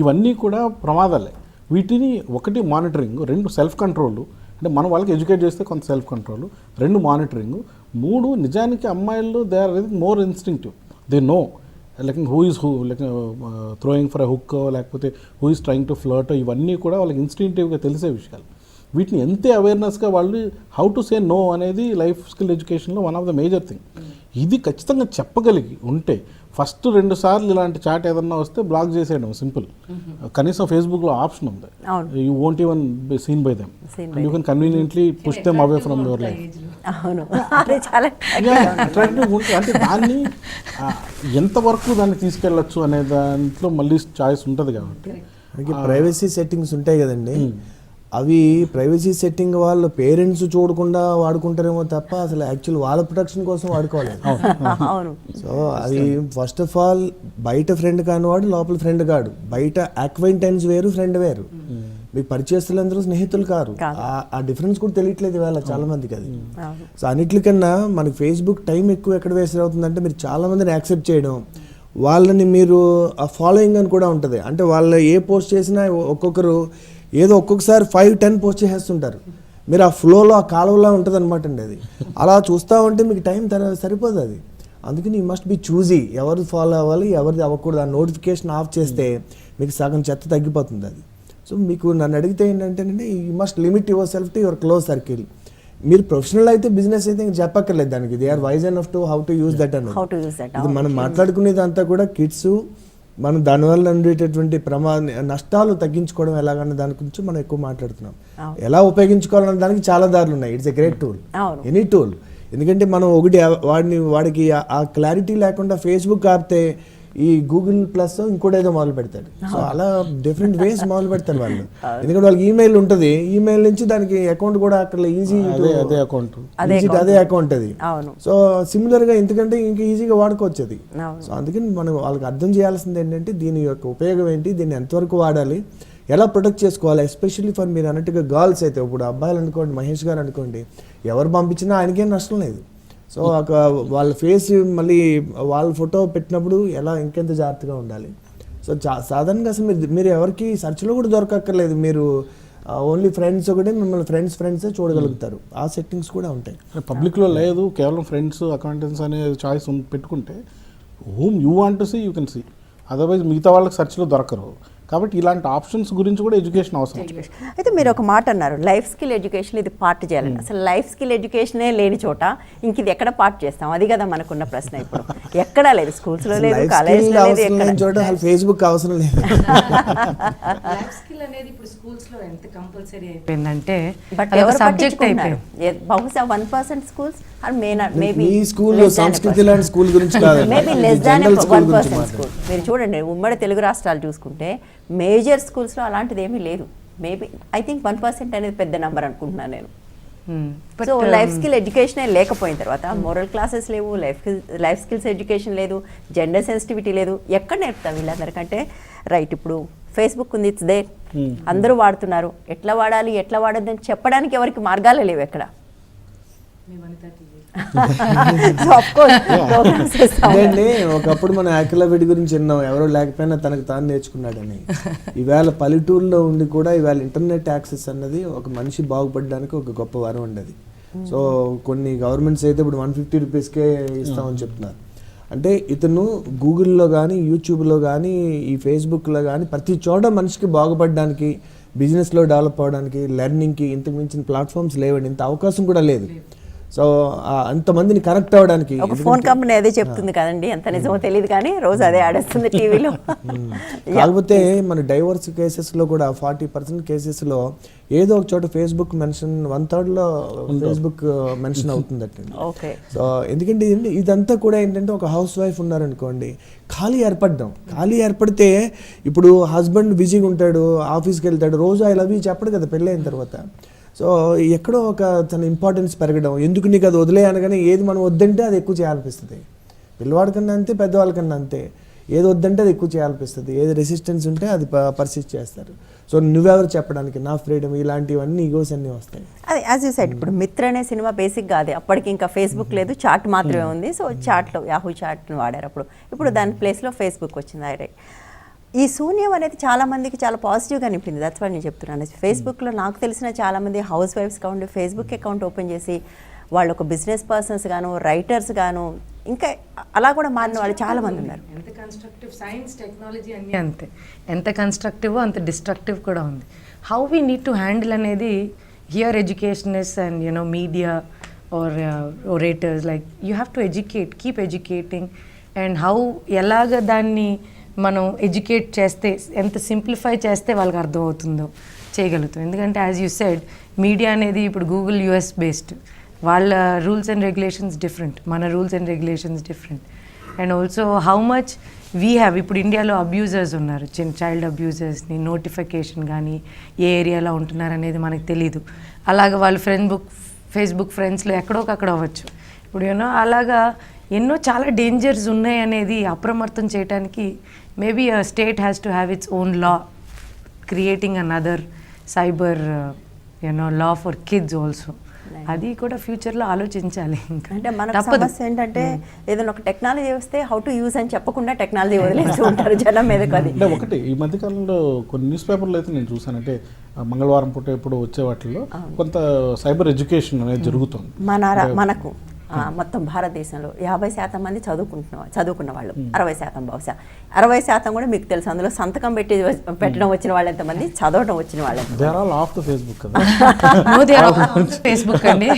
ఇవన్నీ కూడా ప్రమాదాలే. వీటిని ఒకటి మానిటరింగ్, 2 సెల్ఫ్ కంట్రోల్. అంటే మనం వాళ్ళకి ఎడ్యుకేట్ చేస్తే కొంత సెల్ఫ్ కంట్రోల్, 2 మానిటరింగ్, 3 నిజానికి అమ్మాయిలు they are more instinctive, they know like who is who, like throwing for a hook, లేకపోతే who is trying to flirt, ఇవన్నీ కూడా వాళ్ళకి ఇన్స్టింక్టివ్గా తెలిసే విషయాలు. వీటిని ఎంత అవేర్నెస్గా వాళ్ళు హౌ టు సే నో అనేది లైఫ్ స్కిల్ ఎడ్యుకేషన్లో one of the major thing. ఇది ఖచ్చితంగా చెప్పగలిగి ఉంటే ఫస్ట్ 2 సార్లు ఇలాంటి చాట్ ఏదన్నా వస్తే బ్లాక్ చేసేయడం సింపుల్. కనీసం ఫేస్బుక్లో ఆప్షన్ ఉంది, you won't even be seen by them, you can conveniently push them away from your life. అవును, అదే చాలా అట్రాక్టివ్ ఉంటుంది. అంటే దాన్ని ఎంతవరకు దాన్ని తీసుకెళ్ళచ్చు అనే దాంట్లో మళ్ళీ చాయిస్ ఉంటుంది కాబట్టి. ప్రైవసీ సెట్టింగ్స్ ఉంటాయి కదండి, అవి ప్రైవసీ సెట్టింగ్ వాళ్ళు పేరెంట్స్ చూడకుండా వాడుకుంటారేమో తప్ప అసలు యాక్చువల్ వాళ్ళ ప్రొటెక్షన్ కోసం వాడుకోవాలి. సో అది ఫస్ట్ ఆఫ్ ఆల్ బయట ఫ్రెండ్ కానివాడు లోపల ఫ్రెండ్ కాడు, బయట అక్వైంటెన్స్ వేరు ఫ్రెండ్ వేరు, మీకు పరిచయస్తులందరూ స్నేహితులు కారు. ఆ డిఫరెన్స్ కూడా తెలియట్లేదు ఇవాళ చాలా మందికి అది. సో అన్నిటికన్నా మనకి ఫేస్బుక్ టైం ఎక్కువ ఎక్కడ వేస్ట్ అవుతుందంటే మీరు చాలా మందిని యాక్సెప్ట్ చేయడం, వాళ్ళని మీరు ఫాలోయింగ్ అని కూడా ఉంటుంది. అంటే వాళ్ళు ఏ పోస్ట్ చేసినా ఒక్కొక్కరు ఏదో ఒక్కొక్కసారి 5-10 పోస్ట్ చేసేస్తుంటారు. మీరు ఆ ఫ్లోలో ఆ కాలువలో ఉంటుంది అనమాట అండి అది. అలా చూస్తూ ఉంటే మీకు టైం సరిపోదు అది. అందుకని యూ మస్ట్ బి చూజీ, ఎవరు ఫాలో అవ్వాలి ఎవరిది అవ్వకూడదు. ఆ నోటిఫికేషన్ ఆఫ్ చేస్తే మీకు సగం చెత్త తగ్గిపోతుంది అది. సో మీకు నన్ను అడిగితే ఏంటంటే you must limit yourself to your close circle. మీరు ప్రొఫెషనల్ అయితే బిజినెస్ అయితే ఇంకా చెప్పక్కర్లేదు దానికి, they are wise enough to how to use that అన్నది. ఇది మనం మాట్లాడుకునేది అంతా కూడా కిడ్స్, మనం దానివల్ల ఉండేటటువంటి నష్టాలు తగ్గించుకోవడం ఎలాగన్న దాని గురించి మనం ఎక్కువ మాట్లాడుతున్నాం. ఎలా ఉపయోగించుకోవాలన్న దానికి చాలా దారులు ఉన్నాయి. It's a great tool, any tool. ఎందుకంటే మనం వాడికి ఆ క్లారిటీ లేకుండా ఫేస్బుక్ ఆపితే ఈ గూగుల్ ప్లస్ ఇంకోటి ఏదో మొదలు పెడతాడు. సో అలా డిఫరెంట్ వేస్ మొదలు పెడతారు వాళ్ళు. ఎందుకంటే వాళ్ళకి ఈమెయిల్ ఉంటుంది, ఈమెయిల్ నుంచి దానికి అకౌంట్ కూడా అక్కడ ఈజీ అదే అకౌంట్ అది. సో సిమిలర్ గా ఎందుకంటే ఇంకా ఈజీగా వాడుకోవచ్చు అది. సో అందుకని మనం వాళ్ళకి అర్థం చేయాల్సింది ఏంటంటే దీని యొక్క ఉపయోగం ఏంటి, దీన్ని ఎంతవరకు వాడాలి, ఎలా ప్రొటెక్ట్ చేసుకోవాలి. ఎస్పెషల్లీ ఫర్ మీరు అన్నట్టుగా గర్ల్స్ అయితే, ఇప్పుడు అబ్బాయిలు అనుకోండి, మహేష్ గారు అనుకోండి, ఎవరు పంపించినా ఆయనకేం నష్టం లేదు. సో వాళ్ళ ఫేస్ మళ్ళీ వాళ్ళ ఫోటో పెట్టినప్పుడు ఎలా ఇంకెంత జాగ్రత్తగా ఉండాలి. సో సాధారణంగా అసలు మీరు ఎవరికి సెర్చ్లో కూడా దొరకక్కర్లేదు, మీరు ఓన్లీ ఫ్రెండ్స్ ఒకటే మిమ్మల్ని ఫ్రెండ్సే చూడగలుగుతారు. ఆ సెట్టింగ్స్ కూడా ఉంటాయి. పబ్లిక్లో లేదు, కేవలం ఫ్రెండ్స్ అకౌంటెంట్స్ అనే చాయిస్ పెట్టుకుంటే whom you want to see you can see, otherwise మిగతా వాళ్ళకి సెర్చ్లో దొరకరు. కాబట్టి ఇలాంటి ఆప్షన్స్ గురించి కూడా ఎడ్యుకేషన్ అవసరం. అయితే మీరు ఒక మాట అన్నారు, లైఫ్ స్కిల్ ఎడ్యుకేషన్ ఇది పార్ట్ చేయాలని. అసలు లైఫ్ స్కిల్ ఎడ్యుకేషనే లేని చోట ఇంక ఇది ఎక్కడ పార్ట్ చేస్తాం? అది కదా మనకున్న ప్రశ్న. ఇప్పుడు ఎక్కడా లేదు, స్కూల్స్లో లేదు, కాలేజ్లో లేదు, ఫేస్బుక్ అవసరం లేదు. లైఫ్ స్కిల్ అనేది ఇప్పుడు స్కూల్స్లో ఎంత కంపల్సరీ అయిపోయిందంటే బట్ ఎవరు పట్టించుకుంటున్నారు? బహుశా 1% స్కూల్స్ మీ స్కూల్లో సంస్కృతి లాంటి స్కూల్ గురించి కాదు, మేబీ లెస్ దాన్ 1% స్కూల్. మీరు చూడండి, ఉమ్మడి తెలుగు రాష్ట్రాలు చూసుకుంటే మేజర్ స్కూల్స్లో అలాంటిది ఏమీ లేదు. మేబీ ఐ థింక్ 1% అనేది పెద్ద నెంబర్ అనుకుంటున్నాను నేను. సో లైఫ్ స్కిల్ ఎడ్యుకేషనే లేకపోయిన తర్వాత మోరల్ క్లాసెస్ లేవు, లైఫ్ స్కిల్స్ ఎడ్యుకేషన్ లేదు, జెండర్ సెన్సిటివిటీ లేదు. ఎక్కడ నేర్పుతాం వీళ్ళందరికంటే? రైట్, ఇప్పుడు ఫేస్బుక్ ఉంది, ఇట్స్ దేర్, అందరూ వాడుతున్నారు. ఎట్లా వాడాలి, ఎట్లా వాడద్దని చెప్పడానికి ఎవరికి మార్గాలే లేవు ఎక్కడ. ఒకప్పుడు మన యాక్యులబిడ్ గురించి విన్నాం, ఎవరో లేకపోయినా తనకు తాను నేర్చుకున్నాడని. ఈవేళ పల్లెటూరులో ఉండి కూడా ఈవేళ ఇంటర్నెట్ యాక్సెస్ అన్నది ఒక మనిషి బాగుపడడానికి ఒక గొప్ప వరం ఉండేది. సో కొన్ని గవర్నమెంట్స్ అయితే ఇప్పుడు 150 రూపీస్కే ఇస్తామని చెప్తున్నారు. అంటే ఇతను గూగుల్లో కానీ, యూట్యూబ్లో కానీ, ఈ ఫేస్బుక్లో కానీ ప్రతి చోట మనిషికి బాగుపడడానికి, బిజినెస్లో డెవలప్ అవ్వడానికి, లెర్నింగ్కి ఇంతకు మించిన ప్లాట్ఫామ్స్ లేవండి, ఇంత అవకాశం కూడా లేదు. సో అంతమందిని కనెక్ట్ అవ్వడానికి ఒక ఫోన్ కంపెనీ అదే చెప్తుంది కదండి, ఎంత నిజమో తెలియదు కానీ రోజు అదే ఆడేస్తుంది టీవీలో. కాకపోతే మన డైవర్స్ కేసెస్లో కూడా 40% కేసెస్లో ఏదో ఒక చోట ఫేస్బుక్ మెన్షన్, 1/3లో ఫేస్బుక్ మెన్షన్ అవుతుందట. ఓకే. సో ఎందుకంటే ఇదంతా కూడా ఏంటంటే ఒక హౌస్ వైఫ్ ఉన్నారనుకోండి, ఖాళీ ఏర్పడితే ఇప్పుడు హస్బెండ్ బిజీగా ఉంటాడు, ఆఫీస్కి వెళ్తాడు, రోజు ఐ లవ్ యూ చెప్పడు కదా పెళ్ళి అయిన తర్వాత. సో ఎక్కడో ఒక తన ఇంపార్టెన్స్ పెరగడం, ఎందుకు నీకు అది వదిలే అనగానే ఏది మనం వద్దంటే అది ఎక్కువ చేయాలనిపిస్తుంది. పిల్లవాడికన్నా అంతే, పెద్దవాళ్ళకన్నా అంతే. ఏది వద్దంటే అది ఎక్కువ చేయాలనిపిస్తుంది, ఏది రెసిస్టెన్స్ ఉంటే అది పర్సిస్ట్ చేస్తారు. సో నువ్వెవరు చెప్పడానికి, నా ఫ్రీడమ్, ఇలాంటివన్నీ ఈగోస్ అన్నీ వస్తాయి. అది యాజ్ యూ సెడ్, ఇప్పుడు మిత్ర అనే సినిమా బేసిక్గా అదే. అప్పటికి ఇంకా ఫేస్బుక్ లేదు, చాట్ మాత్రమే ఉంది. సో చాట్లో యాహూ చాట్ను వాడారు అప్పుడు. ఇప్పుడు దాని ప్లేస్లో ఫేస్బుక్ వచ్చింది. అరే, ఈ శూన్యం అనేది చాలా మందికి చాలా పాజిటివ్గా అనిపించింది. దట్స్ వాట్ నేను చెప్తున్నాను. ఫేస్బుక్లో నాకు తెలిసిన చాలామంది హౌస్ వైఫ్స్ కావండి, ఫేస్బుక్ అకౌంట్ ఓపెన్ చేసి వాళ్ళు ఒక బిజినెస్ పర్సన్స్ గాను, రైటర్స్ గాను, ఇంకా అలా కూడా మారిన వాళ్ళు చాలా మంది ఉన్నారు. ఎంత కన్స్ట్రక్టివ్ సైన్స్ టెక్నాలజీ అన్నీ అంతే, ఎంత కన్స్ట్రక్టివ్ అంత డిస్ట్రక్టివ్ కూడా ఉంది. How we need to handle అనేది here education is and you know media are orators, like you have to educate, keep educating, and how ఎలాగ దాన్ని మనం ఎడ్యుకేట్ చేస్తే, ఎంత సింప్లిఫై చేస్తే వాళ్ళకి అర్థమవుతుందో చేయగలుగుతాం. ఎందుకంటే యాజ్ యూ సెడ్ మీడియా అనేది ఇప్పుడు గూగుల్ యూఎస్ బేస్డ్, వాళ్ళ రూల్స్ అండ్ రెగ్యులేషన్స్ డిఫరెంట్, మన rules and regulations different. And also how much we have, ఇప్పుడు ఇండియాలో అబ్యూజర్స్ ఉన్నారు, చైల్డ్ అబ్యూజర్స్ని నోటిఫికేషన్ కానీ ఏ ఏరియాలో ఉంటున్నారు అనేది మనకు తెలీదు. అలాగ వాళ్ళు ఫేస్బుక్ ఫ్రెండ్స్లో ఎక్కడోకక్కడ అవ్వచ్చు. ఇప్పుడు యూనో అలాగా ఎన్నో చాలా డేంజర్స్ ఉన్నాయి అనేది అప్రమత్తం చేయడానికి maybe state has to have its own law, creating another cyber you know law for kids also. అది కూడా ఫ్యూచర్లో ఆలోచించాలి. అంటే మన సమస్య ఏంటంటే ఏదైనా ఒక టెక్నాలజీ వస్తే హౌ టు యూజ్ అని చెప్పకుండా టెక్నాలజీ వదిలేస్తూ ఉంటారు జనం మీద. అంటే ఒకటి ఈ మధ్యకాలంలో కొన్ని న్యూస్ పేపర్లు అయితే నేను చూసానంటే మంగళవారం పూట ఎప్పుడు వచ్చే వాటిల్లో కొంత సైబర్ ఎడ్యుకేషన్ అనేది జరుగుతుంది మనకు మొత్తం భారతదేశంలో 50% మంది చదువుకున్న వాళ్ళు, 60% బహుశా 60% కూడా మీకు తెలుసు అందులో సంతకం పెట్టడం వచ్చిన వాళ్ళు ఎంతమంది, చదవడం వచ్చిన వాళ్ళు ఫేస్బుక్ అండి.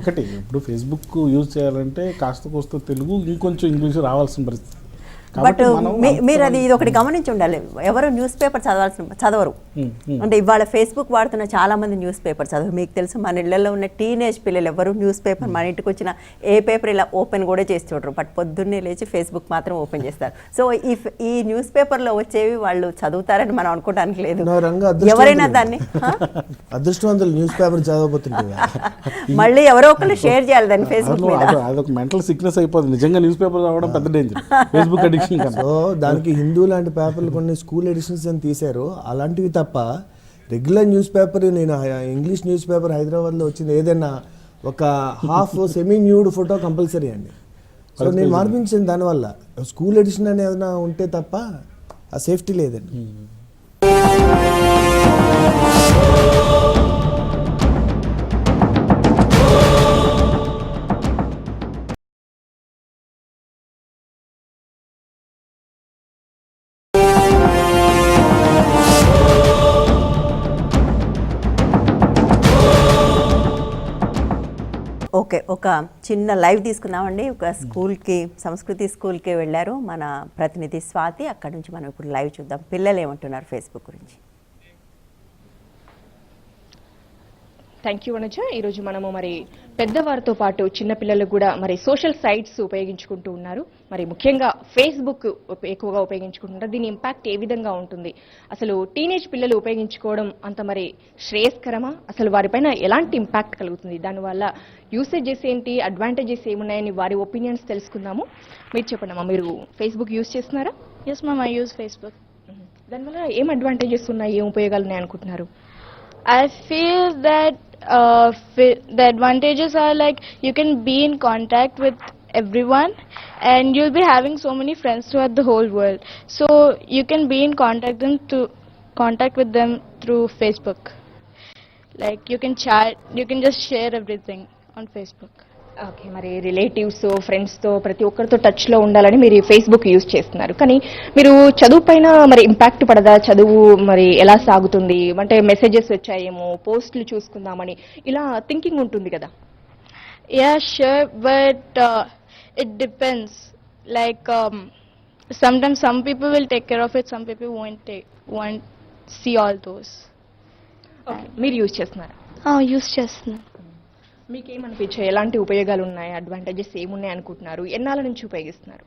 ఒకటి ఇప్పుడు ఫేస్బుక్ యూజ్ చేయాలంటే కాస్త కోస్త తెలుగు, ఇంకొంచెం ఇంగ్లీష్ రావాల్సిన పరిస్థితి. బట్ మీరు అది ఇది ఒకటి గమనించి ఉండాలి, ఎవరు న్యూస్ పేపర్ చదవరు. అంటే ఇవాళ ఫేస్బుక్ వాడుతున్న చాలా మంది న్యూస్ పేపర్ చదవరు. మీకు తెలుసు మన ఇళ్లలో ఉన్న టీనేజ్ పిల్లలు ఎవరు న్యూస్ పేపర్, మన ఇంటికి వచ్చిన ఏ పేపర్ ఇలా ఓపెన్ కూడా చేసి చూడరు, బట్ పొద్దున్నే లేచి ఫేస్బుక్ మాత్రం ఓపెన్ చేస్తారు. సో ఈ న్యూస్ పేపర్లో వచ్చేవి వాళ్ళు చదువుతారని మనం అనుకోవడానికి లేదు. ఎవరైనా దాన్ని అదృష్టవంతులు న్యూస్ పేపర్ చదవబోతున్నారు, మళ్ళీ ఎవరో ఒకరు షేర్ చేయాలి దాన్ని ఫేస్బుక్ మీద. అదొక మెంటల్ సిక్నెస్ అయిపోతుంది. నిజంగా న్యూస్ పేపర్ చదవడం పెద్ద డేంజర్, ఫేస్బుక్ అడిక్షన్. సో దానికి హిందూ లాంటి పేపర్లు కొన్ని స్కూల్ ఎడిషన్స్ అని తీశారు, అలాంటివి తప్ప రెగ్యులర్ న్యూస్ పేపర్, నేను ఇంగ్లీష్ న్యూస్ పేపర్ హైదరాబాద్లో వచ్చింది ఏదైనా ఒక half semi nude photo compulsory అండి. సో నేను మార్పించింది దానివల్ల. స్కూల్ ఎడిషన్ అని ఏదైనా ఉంటే తప్ప ఆ సేఫ్టీ లేదండి. ఓకే, ఒక చిన్న లైవ్ తీసుకుందామండి. ఒక స్కూల్కి, సంస్కృతి స్కూల్కి వెళ్ళారు మన ప్రతినిధి స్వాతి. అక్కడ నుంచి మనం ఇప్పుడు లైవ్ చూద్దాం, పిల్లలు ఏమంటున్నారు ఫేస్బుక్ గురించి. Thank you Vanaja. ఈరోజు మనము మరి పెద్దవారితో పాటు చిన్నపిల్లలు కూడా మరి సోషల్ సైట్స్ ఉపయోగించుకుంటూ ఉన్నారు. మరి ముఖ్యంగా ఫేస్బుక్ ఎక్కువగా ఉపయోగించుకుంటున్నారు. దీని ఇంపాక్ట్ ఏ విధంగా ఉంటుంది, అసలు టీనేజ్ పిల్లలు ఉపయోగించుకోవడం అంత మరి శ్రేయస్కరమా, అసలు వారిపైన ఎలాంటి ఇంపాక్ట్ కలుగుతుంది, దానివల్ల యూసేజెస్ ఏంటి, అడ్వాంటేజెస్ ఏమున్నాయని వారి ఒపీనియన్స్ తెలుసుకుందాము. మీరు చెప్పండి అమ్మా, మీరు ఫేస్బుక్ యూజ్ చేస్తున్నారా? Yes, ma'am, I use Facebook. దానివల్ల ఏం అడ్వాంటేజెస్ ఉన్నాయి, ఏం ఉపయోగాలు ఉన్నాయి అనుకుంటున్నారు? I feel that the advantages are like you can be in contact with everyone and you'll be having so many friends throughout the whole world. So you can be in contact with them through Facebook. Like you can chat, you can just share everything on Facebook. Okay, మరి relatives, ఫ్రెండ్స్తో ప్రతి ఒక్కరితో టచ్లో ఉండాలని మీరు Facebook use చేస్తున్నారు. కానీ మీరు చదువు పైన మరి ఇంపాక్ట్ పడదా? చదువు మరి ఎలా సాగుతుంది అంటే మెసేజెస్ వచ్చాయేమో, పోస్టులు చూసుకుందామని ఇలా థింకింగ్ ఉంటుంది కదా? Yeah, sure, but it depends. Like sometimes some people will take care of it, some people won't see all those. Okay, మీరు యూజ్ చేస్తున్నారా? యూస్ చేస్తున్నాను. మీకేమనిపించాయి, ఎలాంటి ఉపయోగాలు ఉన్నాయి, అడ్వాంటేజెస్ ఏమున్నాయి అనుకుంటున్నారు, ఎన్నాళ్ళ నుంచి ఉపయోగిస్తున్నారు?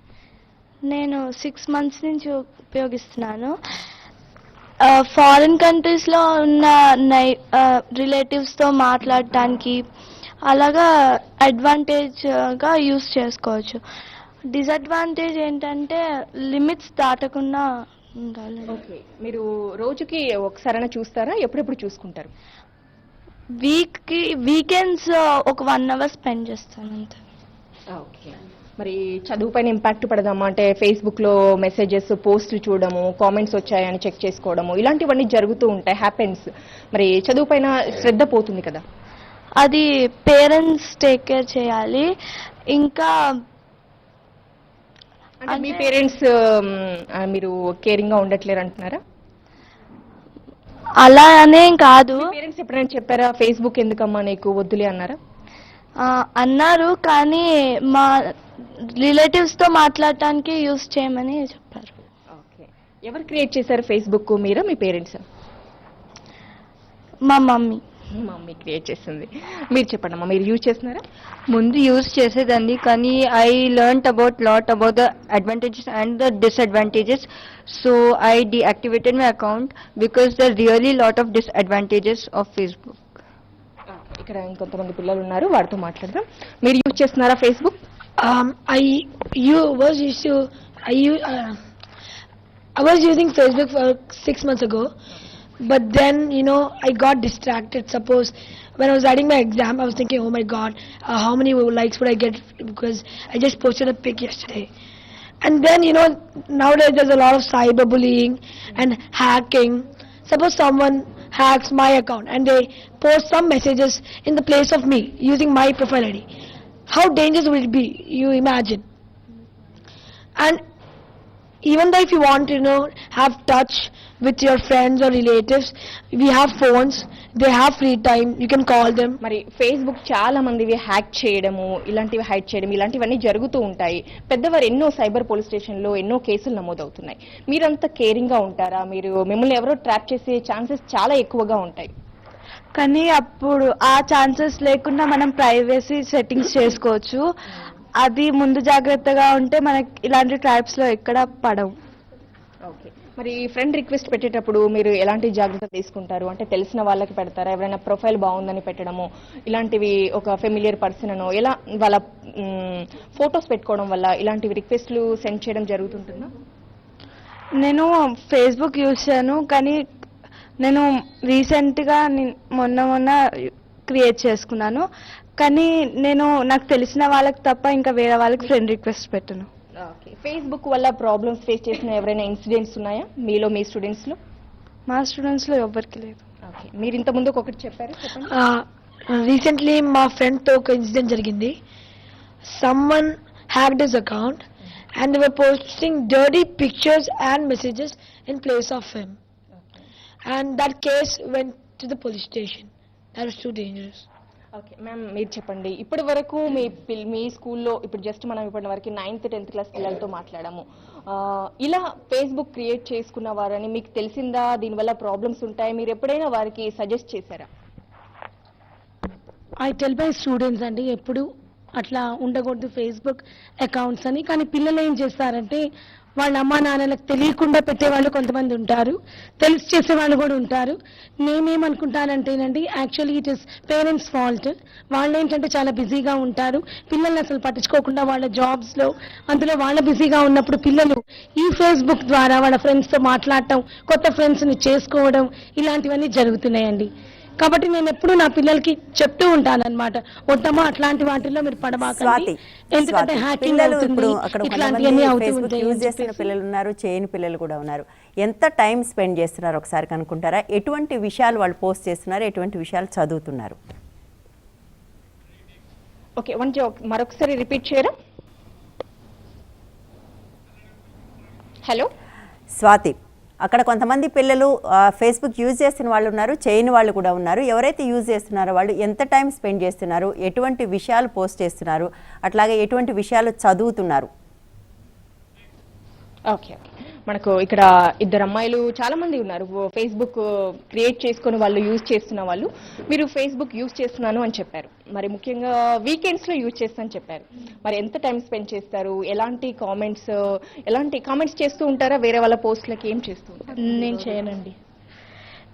నేను 6 months నుంచి ఉపయోగిస్తున్నాను. ఫారిన్ కంట్రీస్లో ఉన్న రిలేటివ్స్తో మాట్లాడటానికి అలాగా అడ్వాంటేజ్గా యూస్ చేసుకోవచ్చు. డిసడ్వాంటేజ్ ఏంటంటే లిమిట్స్ దాటకుండా ఉండాలి. ఓకే, మీరు రోజుకి ఒకసారైనా చూస్తారా, ఎప్పుడెప్పుడు చూసుకుంటారు? వీకెండ్స్ ఒక 1 hour స్పెండ్ చేస్తాను అంతే. ఓకే, మరి చదువు పైన ఇంపాక్ట్ పడదామా అంటే ఫేస్బుక్లో మెసేజెస్, పోస్టులు చూడడము, కామెంట్స్ వచ్చాయని చెక్ చేసుకోవడము, ఇలాంటివన్నీ జరుగుతూ ఉంటాయి, హ్యాపెన్స్. మరి చదువు పైన శ్రద్ధ పోతుంది కదా? అది పేరెంట్స్ టేక్ కేర్ చేయాలి. ఇంకా అంటే మీ పేరెంట్స్ మీరు కేరింగ్ గా ఉండట్లేరు అంటున్నారా? అలా అనేం కాదు, పేరెంట్స్ ఎప్పుడైనా చెప్పారా ఫేస్బుక్ ఎందుకమ్మా నీకు వద్దులే అన్నారా? అన్నారు, కానీ మా రిలేటివ్స్తో మాట్లాడటానికి యూస్ చేయమని చెప్పారు. ఓకే, ఎవరు క్రియేట్ చేశారు ఫేస్బుక్, మీరా మీ పేరెంట్స్? మా మమ్మీ. మమ్మీ క్రియేట్ చేసింది. మీరు చెప్పండి అమ్మా, మీరు యూజ్ చేస్తున్నారా? ముందు యూజ్ చేసేదాన్ని, కానీ I learn about lot about the advantages and the disadvantages. So I deactivated my account because the really lot of disadvantages of Facebook. ఇక్కడ ఇంకొంతమంది పిల్లలు ఉన్నారు, వారితో మాట్లాడదాం. మీరు యూజ్ చేస్తున్నారా Facebook? I was using Facebook for 6 months ago, but then I got distracted. Suppose when I was writing my exam, I was thinking, oh my god, how many likes would I get because I just posted a pic yesterday. And then nowadays there's a lot of cyberbullying and hacking. Suppose someone hacks my account and they post some messages in the place of me using my profile ID. How dangerous would it be? You imagine. And even though if you want to have touch with your friends or relatives, we have phones, they have free time, you can call them. మరి Facebook చాలా మందివి hack చేయడము, ఇలాంటివి hide చేయడం, ఇలాంటివన్నీ జరుగుతూ ఉంటాయి. పెద్దవారు ఎన్నో సైబర్ పోలీస్ స్టేషన్లో ఎన్నో కేసులు నమోదవుతున్నాయి. మీరంతా కేరింగ్ గా ఉంటారా? మిమ్మల్ని ఎవరో ట్రాప్ చేసే ఛాన్సెస్ చాలా ఎక్కువగా ఉంటాయి. కానీ అప్పుడు ఆ ఛాన్సెస్ లేకుండా మనం ప్రైవసీ సెట్టింగ్స్ చేసుకోవచ్చు. అది ముందు జాగ్రత్తగా ఉంటే మనకి ఇలాంటి ట్రాప్స్లో ఎక్కడ పడవు. ఓకే, మరి ఫ్రెండ్ రిక్వెస్ట్ పెట్టేటప్పుడు మీరు ఎలాంటి జాగ్రత్తలు తీసుకుంటారు? అంటే తెలిసిన వాళ్ళకి పెడతారా? ఎవరైనా ప్రొఫైల్ బాగుందని పెట్టడము, ఇలాంటివి ఒక ఫెమిలియర్ పర్సన్ అనో ఎలా వాళ్ళ ఫొటోస్ పెట్టుకోవడం వల్ల ఇలాంటివి రిక్వెస్ట్లు సెండ్ చేయడం జరుగుతుంటుందా? నేను ఫేస్బుక్ యూజ్ చేయను, కానీ నేను రీసెంట్గా మొన్న క్రియేట్ చేసుకున్నాను. కానీ నాకు తెలిసిన వాళ్ళకి తప్ప ఇంకా వేరే వాళ్ళకి ఫ్రెండ్ రిక్వెస్ట్ పెట్టను. ఓకే, ఫేస్బుక్ వల్ల ప్రాబ్లమ్స్ ఫేస్ చేసిన ఎవరైనా ఇన్సిడెంట్స్ ఉన్నాయా మీలో, మీ స్టూడెంట్స్లో? మా స్టూడెంట్స్లో ఎవరికి లేదు. ఓకే, మీరు ఇంత ముందు ఒకటి చెప్పారు, చెప్పండి. Recently మా ఫ్రెండ్ తో ఒక ఇన్సిడెంట్ జరిగింది. Someone hacked his account and they were posting dirty pictures and messages in place of him. And that case went to the police station. That was too dangerous. Okay ma'am, మీరు చెప్పండి. ఇప్పటి వరకు మీ స్కూల్లో just మనం ఇప్పటి వరకు 9th 10th class పిల్లలతో మాట్లాడాము. ఇలా ఫేస్బుక్ క్రియేట్ చేసుకున్న వారని మీకు తెలిసిందా? దీనివల్ల ప్రాబ్లమ్స్ ఉంటాయి, మీరు ఎప్పుడైనా వారికి సజెస్ట్ చేశారా? I tell my students అండి, ఎప్పుడు అట్లా ఉండకూడదు ఫేస్బుక్ అకౌంట్స్ అని. కానీ పిల్లలు ఏం చేస్తారంటే వాళ్ళ అమ్మా నాన్నలకు తెలియకుండా పెట్టేవాళ్ళు కొంతమంది ఉంటారు, తెలిసి చేసేవాళ్ళు కూడా ఉంటారు. నేనేమనుకుంటానంటేనండి, actually it is parents fault. వాళ్ళు ఏంటంటే చాలా బిజీగా ఉంటారు, పిల్లల్ని అసలు పట్టించుకోకుండా వాళ్ళ జాబ్స్లో అందులో వాళ్ళ బిజీగా ఉన్నప్పుడు పిల్లలు ఈ ఫేస్బుక్ ద్వారా వాళ్ళ ఫ్రెండ్స్తో మాట్లాడటం, కొత్త ఫ్రెండ్స్ని చేసుకోవడం, ఇలాంటివన్నీ జరుగుతున్నాయండి. కాబట్టి నేను ఎప్పుడు నా పిల్లలకి చెప్తూ ఉంటాను అనమాట, వద్దమ్మా అట్లాంటి వాటిల్లో మీరు పడబాకండి, ఎందుకంటే హ్యాకింగ్ అవుతుంది, ఇట్లాంటివన్నీ అవుతుంది. యూజ్ చేస్తున్న పిల్లలు ఉన్నారు, చేయని పిల్లలు కూడా ఉన్నారు. ఎంత టైం స్పెండ్ చేస్తున్నారు ఒకసారి కనుక్కుంటారా? ఎటువంటి విషయాలు వాళ్ళు పోస్ట్ చేస్తున్నారు, ఎటువంటి విషయాలు చదువుతున్నారు? ఓకే, మరొకసారి రిపీట్ చేయరా? హలో స్వాతి, అక్కడ కొంతమంది పిల్లలు ఫేస్బుక్ యూజ్ చేస్తున్న వాళ్ళు ఉన్నారు, చేయని వాళ్ళు కూడా ఉన్నారు. ఎవరైతే యూజ్ చేస్తున్నారో వాళ్ళు ఎంత టైం స్పెండ్ చేస్తున్నారు, ఎటువంటి విషయాలు పోస్ట్ చేస్తున్నారు, అట్లాగే ఎటువంటి విషయాలు చదువుతున్నారు? ఓకే, మనకు ఇక్కడ ఇద్దరు అమ్మాయిలు చాలా మంది ఉన్నారు ఫేస్బుక్ క్రియేట్ చేసుకొని వాళ్ళు యూజ్ చేస్తున్న వాళ్ళు. మీరు ఫేస్బుక్ యూజ్ చేస్తున్నాను అని చెప్పారు, మరి ముఖ్యంగా వీకెండ్స్లో యూజ్ చేస్తానని చెప్పారు. మరి ఎంత టైం స్పెండ్ చేస్తారు? ఎలాంటి కామెంట్స్ చేస్తూ ఉంటారా? వేరే వాళ్ళ పోస్ట్లకి ఏం చేస్తూ ఉంటారు? నేను చేయనండి.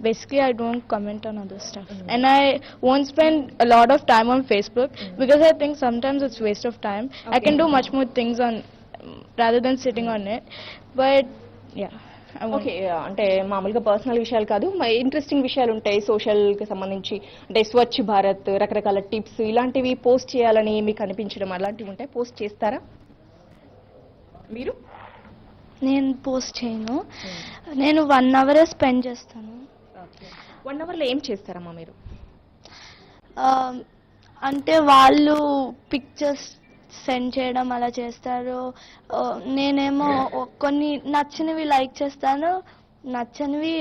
Basically, I don't comment on other stuff. And I won't spend a lot of time on Facebook because I think sometimes it's waste of time. I can do much more things on rather than sitting on it. But yeah, I won't. Okay, అంటే మామూలుగా personal విషయాలు కాదు, interesting విషయాలు ఉంటాయి సోషల్కి సంబంధించి, అంటే స్వచ్ఛ భారత్, రకరకాల tips, ఇలాంటివి పోస్ట్ చేయాలని మీకు అనిపించడం అలాంటివి ఉంటాయి, పోస్ట్ చేస్తారా మీరు? నేను పోస్ట్ చేయను. నేను 1 hour స్పెండ్ చేస్తాను. 1 hourలో ఏం చేస్తారమ్మా మీరు? అంటే వాళ్ళు పిక్చర్స్ సెండ్ చేయడం అలా చేస్తారు. నేనేమో కొన్ని నచ్చినవి లైక్ చేస్తాను, నచ్చనివి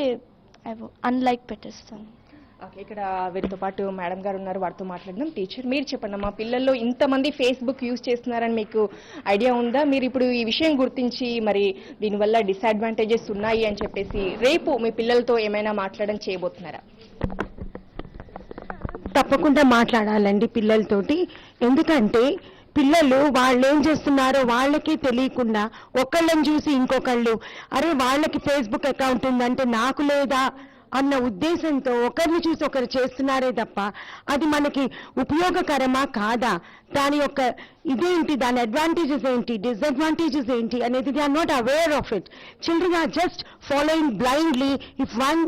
అన్లైక్ పెట్టేస్తాను. ఓకే, ఇక్కడ వీరితో పాటు మేడం గారు ఉన్నారు, వారితో మాట్లాడదాం. టీచర్, మీరు చెప్పండి, మా పిల్లల్లో ఇంతమంది ఫేస్బుక్ యూజ్ చేస్తున్నారని మీకు ఐడియా ఉందా? మీరు ఇప్పుడు ఈ విషయం గుర్తించి మరి దీనివల్ల డిసడ్వాంటేజెస్ ఉన్నాయి అని చెప్పేసి రేపు మీ పిల్లలతో ఏమైనా మాట్లాడడం చేయబోతున్నారా? తప్పకుండా మాట్లాడాలండి పిల్లలతోటి. ఎందుకంటే పిల్లలు వాళ్ళు ఏం చేస్తున్నారో వాళ్ళకి తెలియకుండా ఒకళ్ళని చూసి ఇంకొకళ్ళు అరే వాళ్ళకి ఫేస్బుక్ అకౌంట్ ఉందంటే నాకు లేదా అన్న ఉద్దేశంతో ఒకరిని చూసి ఒకరు చేస్తున్నారే తప్ప అది మనకి ఉపయోగకరమా కాదా, దాని యొక్క ఇదేంటి, దాని అడ్వాంటేజెస్ ఏంటి, డిసడ్వాంటేజెస్ ఏంటి అనేది they are not aware of it. Children are just following blindly. If one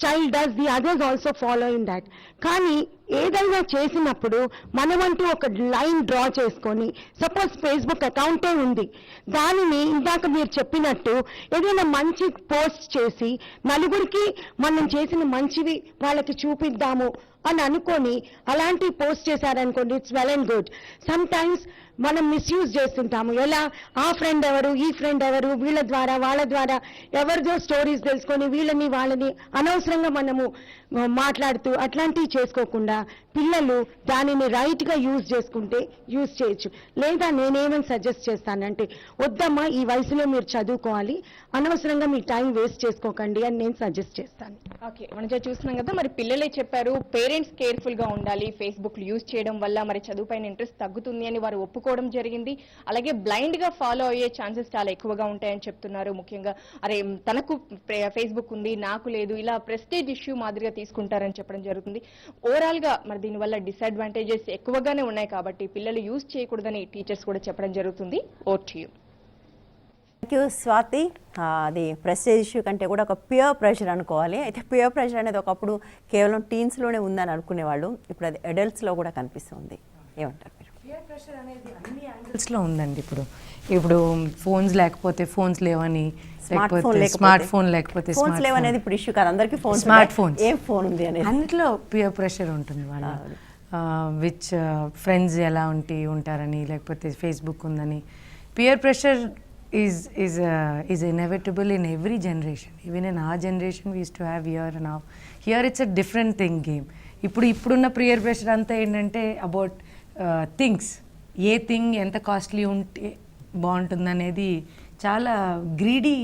child does, the others also follow in that. కానీ ఏదైనా చేసినప్పుడు మనమంటూ ఒక లైన్ డ్రా చేసుకొని, సపోజ్ ఫేస్బుక్ అకౌంటే ఉంది, దానిని ఇందాక మీరు చెప్పినట్టు ఏదైనా మంచి పోస్ట్ చేసి నలుగురికి మనం చేసిన మంచివి వాళ్ళకి చూపిద్దాము అని అనుకొని అలాంటి పోస్ట్ చేశారనుకోండి, it's well and good. Some times మనం మిస్యూజ్ చేస్తుంటాము. ఎలా, ఆ ఫ్రెండ్ ఎవరు, ఈ ఫ్రెండ్ ఎవరు, వీళ్ళ ద్వారా వాళ్ళ ద్వారా ఎవరిదో స్టోరీస్ తెలుసుకొని వీళ్ళని వాళ్ళని అనవసరంగా మనము మాట్లాడుతూ అట్లాంటివి చేసుకోకుండా పిల్లలు దానిని రైట్గా యూజ్ చేసుకుంటే యూజ్ చేయొచ్చు. లేదా నేనేమని సజెస్ట్ చేస్తానంటే, వద్దమ్మా ఈ వయసులో మీరు చదువుకోవాలి, అనవసరంగా మీ టైం వేస్ట్ చేసుకోకండి అని నేను సజెస్ట్ చేస్తాను. ఓకే, మనం చూస్తున్నాం కదా, మరి పిల్లలే చెప్పారు పేరెంట్స్ కేర్ఫుల్ గా ఉండాలి, ఫేస్బుక్ యూజ్ చేయడం వల్ల మరి చదువుపైన ఇంట్రెస్ట్ తగ్గుతుంది అని వారు ఒప్పుకోవడం జరిగింది. అలాగే బ్లైండ్ గా ఫాలో అయ్యే ఛాన్సెస్ చాలా ఎక్కువగా ఉంటాయని చెప్తున్నారు. ముఖ్యంగా అరే తనకు ఫేస్బుక్ ఉంది నాకు లేదు, ఇలా ప్రెస్టేజ్ ఇష్యూ మాదిరిగా తీసుకుంటారని చెప్పడం జరుగుతుంది. ఓవరాల్ గా మరి దీనివల్ల డిసడ్వాంటేజెస్ ఎక్కువగానే ఉన్నాయి కాబట్టి పిల్లలు యూజ్ చేయకూడదని టీచర్స్ కూడా చెప్పడం జరుగుతుంది. Over to you. Thank you Swathi. అది ప్రెస్టేజ్ ఇష్యూ కంటే కూడా ఒక ప్యూర్ ప్రెషర్ అనుకోవాలి. అయితే ప్యూర్ ప్రెషర్ అనేది ఒకప్పుడు కేవలం టీన్స్లోనే ఉందని అనుకునేవాళ్ళు, ఇప్పుడు అది అడల్ట్స్లో కూడా కనిపిస్తుంది. ఏమంటారు మీరు? పియర్ ప్రెషర్ అనేది అన్ని యాంగిల్స్లో ఉందండి. ఇప్పుడు ఫోన్స్ లేకపోతే ఫోన్స్ లేవని, స్మార్ట్ ఫోన్ లేకపోతే ఫోన్స్ లేవనేది ఇప్పుడు ఇష్యూ కాదు, అందరికీ ఫోన్, స్మార్ట్ ఫోన్స్, ఏం ఫోన్ ఉంది అనేది అన్నిట్లో పియర్ ప్రెషర్ ఉంటుంది. వాళ్ళ విచ్ ఫ్రెండ్స్ ఎలా ఉంటారని, లేకపోతే ఫేస్బుక్ ఉందని. Peer pressure is inevitable in every generation. Even in our generation we used to have here it's a different thing game. ఇప్పుడున్న పియర్ ప్రెషర్ అంతా ఏంటంటే అబౌట్ థింగ్స్, ఏ థింగ్ ఎంత కాస్ట్లీ ఉంటే బాగుంటుంది అనేది చాలా గ్రీడీ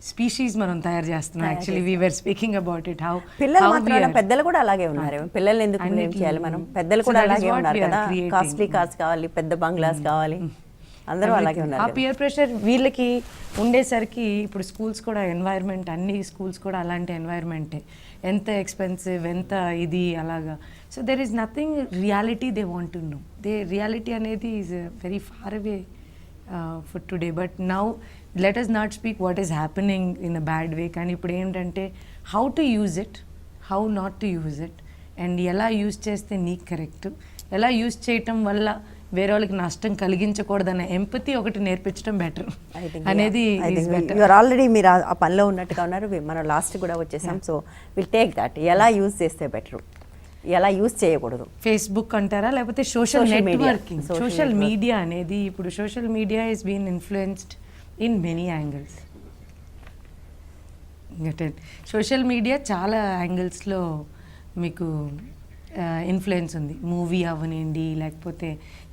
స్పీషీస్ మనం తయారు చేస్తున్నాం. Actually we were speaking about it how పిల్లలు మాత్రం, పెద్దలు కూడా అలాగే ఉన్నారు. పిల్లలు ఎందుకు ఏం చేయాలి మనం, పెద్దలు కూడా అలాగే ఉన్నారు కదా. కాస్ట్లీ కార్స్ కావాలి, పెద్ద బంగ్లాస్ కావాలి, అందరూ అలాగే ఉన్నారు. ఆ పియర్ ప్రెషర్ వీళ్ళకి ఉండేసరికి ఇప్పుడు స్కూల్స్ కూడా ఎన్వైర్న్మెంట్, అన్ని స్కూల్స్ కూడా అలాంటి ఎన్వైర్న్మెంటే, ఎంత ఎక్స్పెన్సివ్, ఎంత ఇది అలాగా. So there is nothing reality they want to know. Reality అనేది is very far away for today. But now let us not speak what is happening in a bad way, కానీ ఇప్పుడు ఏంటంటే how to use it, how not to use it, and ఎలా use చేస్తే నీకు correct, ఎలా use చేయటం వల్ల వేరే వాళ్ళకి నష్టం కలిగించకూడదన్న ఎంపతి ఒకటి నేర్పించడం బెటర్ అనేది. ఆల్రెడీ మీరు ఆ పనిలో ఉన్నట్టుగా ఉన్నారు, మనం లాస్ట్ కూడా వచ్చేసాం. సో విల్ టేక్ దట్, ఎలా యూజ్ చేస్తే బెటర్, ఎలా యూజ్ చేయకూడదు. ఫేస్బుక్ అంటారా, లేకపోతే సోషల్ నెట్వర్కింగ్, సోషల్ మీడియా అనేది. ఇప్పుడు social media is been influenced in many angles. Social media చాలా యాంగిల్స్లో మీకు ఇన్ఫ్లుయెన్స్ ఉంది. మూవీ అవనండి, లేకపోతే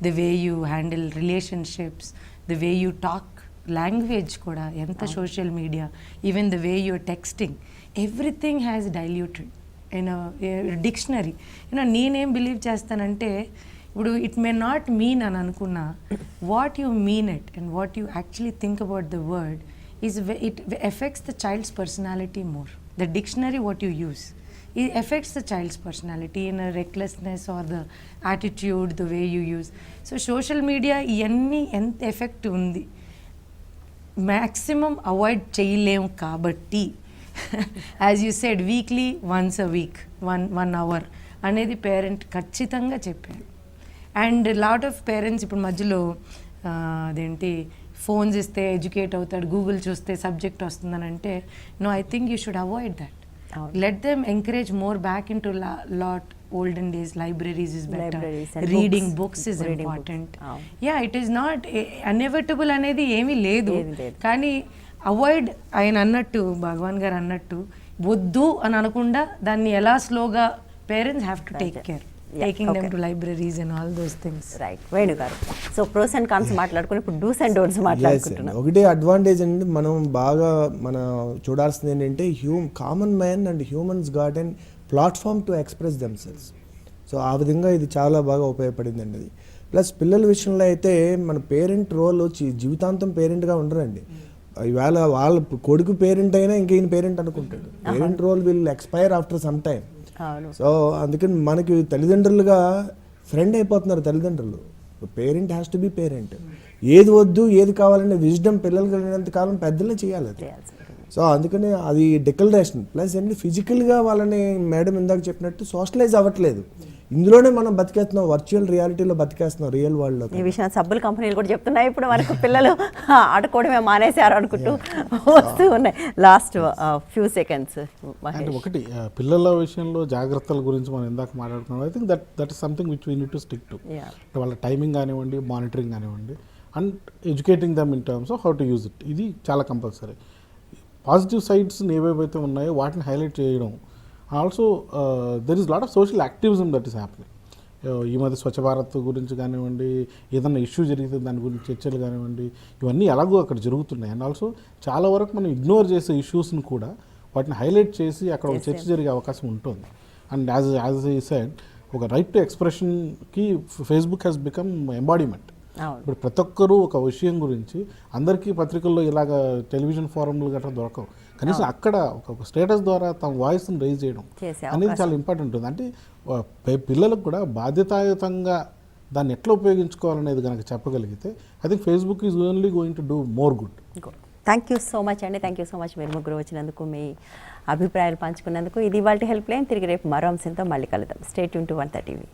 the way you handle relationships, the way you talk, language కూడా ఎంత social media, even the way you're texting, everything has diluted in dictionary. నేనేం believe చేస్తానంటే, ఇప్పుడు ఇట్ మే నాట్ మీన్ అని అనుకున్నా, what you mean it and what you actually think about the word is it affects the child's personality more. The dictionary what you use it affects the child's personality in a recklessness or the attitude, the way you use. So social media ఇవన్నీ ఎంత effect ఉంది, maximum avoid చేయలేము కాబట్టి as you said weekly once a week 1 hour అనేది parent ఖచ్చితంగా చెప్పారు. And lot of parents ఇప్పుడు మధ్యలో అదేంటి ఫోన్స్ ఇస్తే ఎడ్యుకేట్ అవుతాడు, గూగుల్ చూస్తే సబ్జెక్ట్ వస్తుందని అంటే, no, I think you should avoid that. Let them encourage more back in to lot olden days. Libraries is better, Libraries and reading books. books is Reading important. books. Yeah, it is not unavoidable అనేది ఏమీ లేదు, కానీ avoid ఆయన అన్నట్టు భగవాన్ గారు అన్నట్టు వద్దు అని అనకుండా దాన్ని ఎలా స్లోగా parents have to take care, taking them to libraries and all those things. Right, Venu garu. So pros and cons మాట్లాడుకుని ఇప్పుడు డూస్ అండ్ డోంట్స్ మాట్లాడుకుంటున్నాం. ఒకటే అడ్వాంటేజ్ అండి, మనం బాగా చూడాల్సింది ఏంటంటే common man and humans got and platform to express themselves. So ఆ విధంగా ఇది చాలా బాగా ఉపయోగపడిందండి అది. ప్లస్ పిల్లల విషయంలో అయితే మన పేరెంట్ రోల్ జీవితాంతం పేరెంట్గా ఉండరండి. ఇవాళ వాళ్ళ కొడుకు పేరెంట్ అయినా ఇంక ఈయన పేరెంట్ అనుకుంటాడు. Parent role will expire after some time. So అందుకని మనకి తల్లిదండ్రులుగా ఫ్రెండ్ అయిపోతున్నారు తల్లిదండ్రులు. Parent has to be parent. ఏది వద్దు ఏది కావాలనే విజ్డమ్ పిల్లలు కలిగినంత కాలం పెద్దలే చేయాలి అది. సో అందుకని అది డిక్లరేషన్ ప్లస్ ఏంటి ఫిజికల్గా వాళ్ళని మేడం ఇందాక చెప్పినట్టు సోషలైజ్ అవ్వట్లేదు. ఇందులోనే మనం బతికేస్తున్నాం, వర్చువల్ రియాలిటీలో బతికేస్తున్నాం రియల్ వరల్డ్లో. ఈ విషయం సబ్బుల కంపెనీలు కూడా చెప్తున్నాయి. ఇప్పుడు మనకు పిల్లలు ఆడుకోవడమే మానేశారు అనుకుంటూ వస్తూ ఉన్నాయి. లాస్ట్ ఫ్యూ సెకండ్స్ అంటే ఒకటి పిల్లల విషయంలో జాగ్రత్తల గురించి మనం ఇందాక మాట్లాడుకున్నాం. I think that is something which we need to stick to. వాళ్ళ టైమింగ్ కానివ్వండి, మానిటరింగ్ కానివ్వండి, and educating them in terms of how to use it. ఇది చాలా కంపల్సరీ. పాజిటివ్ సైడ్స్ ఏవేవైతే ఉన్నాయో వాటిని హైలైట్ చేయడం. Also there is lot of social activism that is happening. ఈ మధ్య స్వచ్ఛ భారత్ గురించి కానివ్వండి, ఏదన్నా ఇష్యూ జరిగితే దాని గురించి చర్చలు కానివ్వండి, ఇవన్నీ ఎలాగో అక్కడ జరుగుతున్నాయి. అండ్ ఆల్సో చాలా వరకు మనం ఇగ్నోర్ చేసే ఇష్యూస్ని కూడా వాటిని హైలైట్ చేసి అక్కడ ఒక చర్చ జరిగే అవకాశం ఉంటుంది. అండ్ యాజ్ ఈ సైడ్ ఒక రైట్ టు ఎక్స్ప్రెషన్కి ఫేస్బుక్ హ్యాస్ బికమ్ ఎంబాడిమెంట్. ఇప్పుడు ప్రతి ఒక్కరూ ఒక విషయం గురించి అందరికీ పత్రికల్లో ఇలాగ టెలివిజన్ ఫోరంలు గట్రా దొరకవు. కనీసం అక్కడ ఒక స్టేటస్ ద్వారా తమ వాయిస్ని రైజ్ చేయడం అనేది చాలా ఇంపార్టెంట్ ఉంటుంది. అంటే పిల్లలకు కూడా బాధ్యతాయుతంగా దాన్ని ఎట్లా ఉపయోగించుకోవాలనేది కనుక చెప్పగలిగితే I think Facebook is only going to do more good. Thank you so much అండి. థ్యాంక్ యూ సో మచ్ మీరు ముగ్గురు వచ్చినందుకు, మీ అభిప్రాయాలు పంచుకున్నందుకు. ఇది ఇవాల్టి హెల్ప్ లైన్. తిరిగి రేపు మరో అంశంతో మళ్ళీ కలుద్దాం. Stay tune to 130.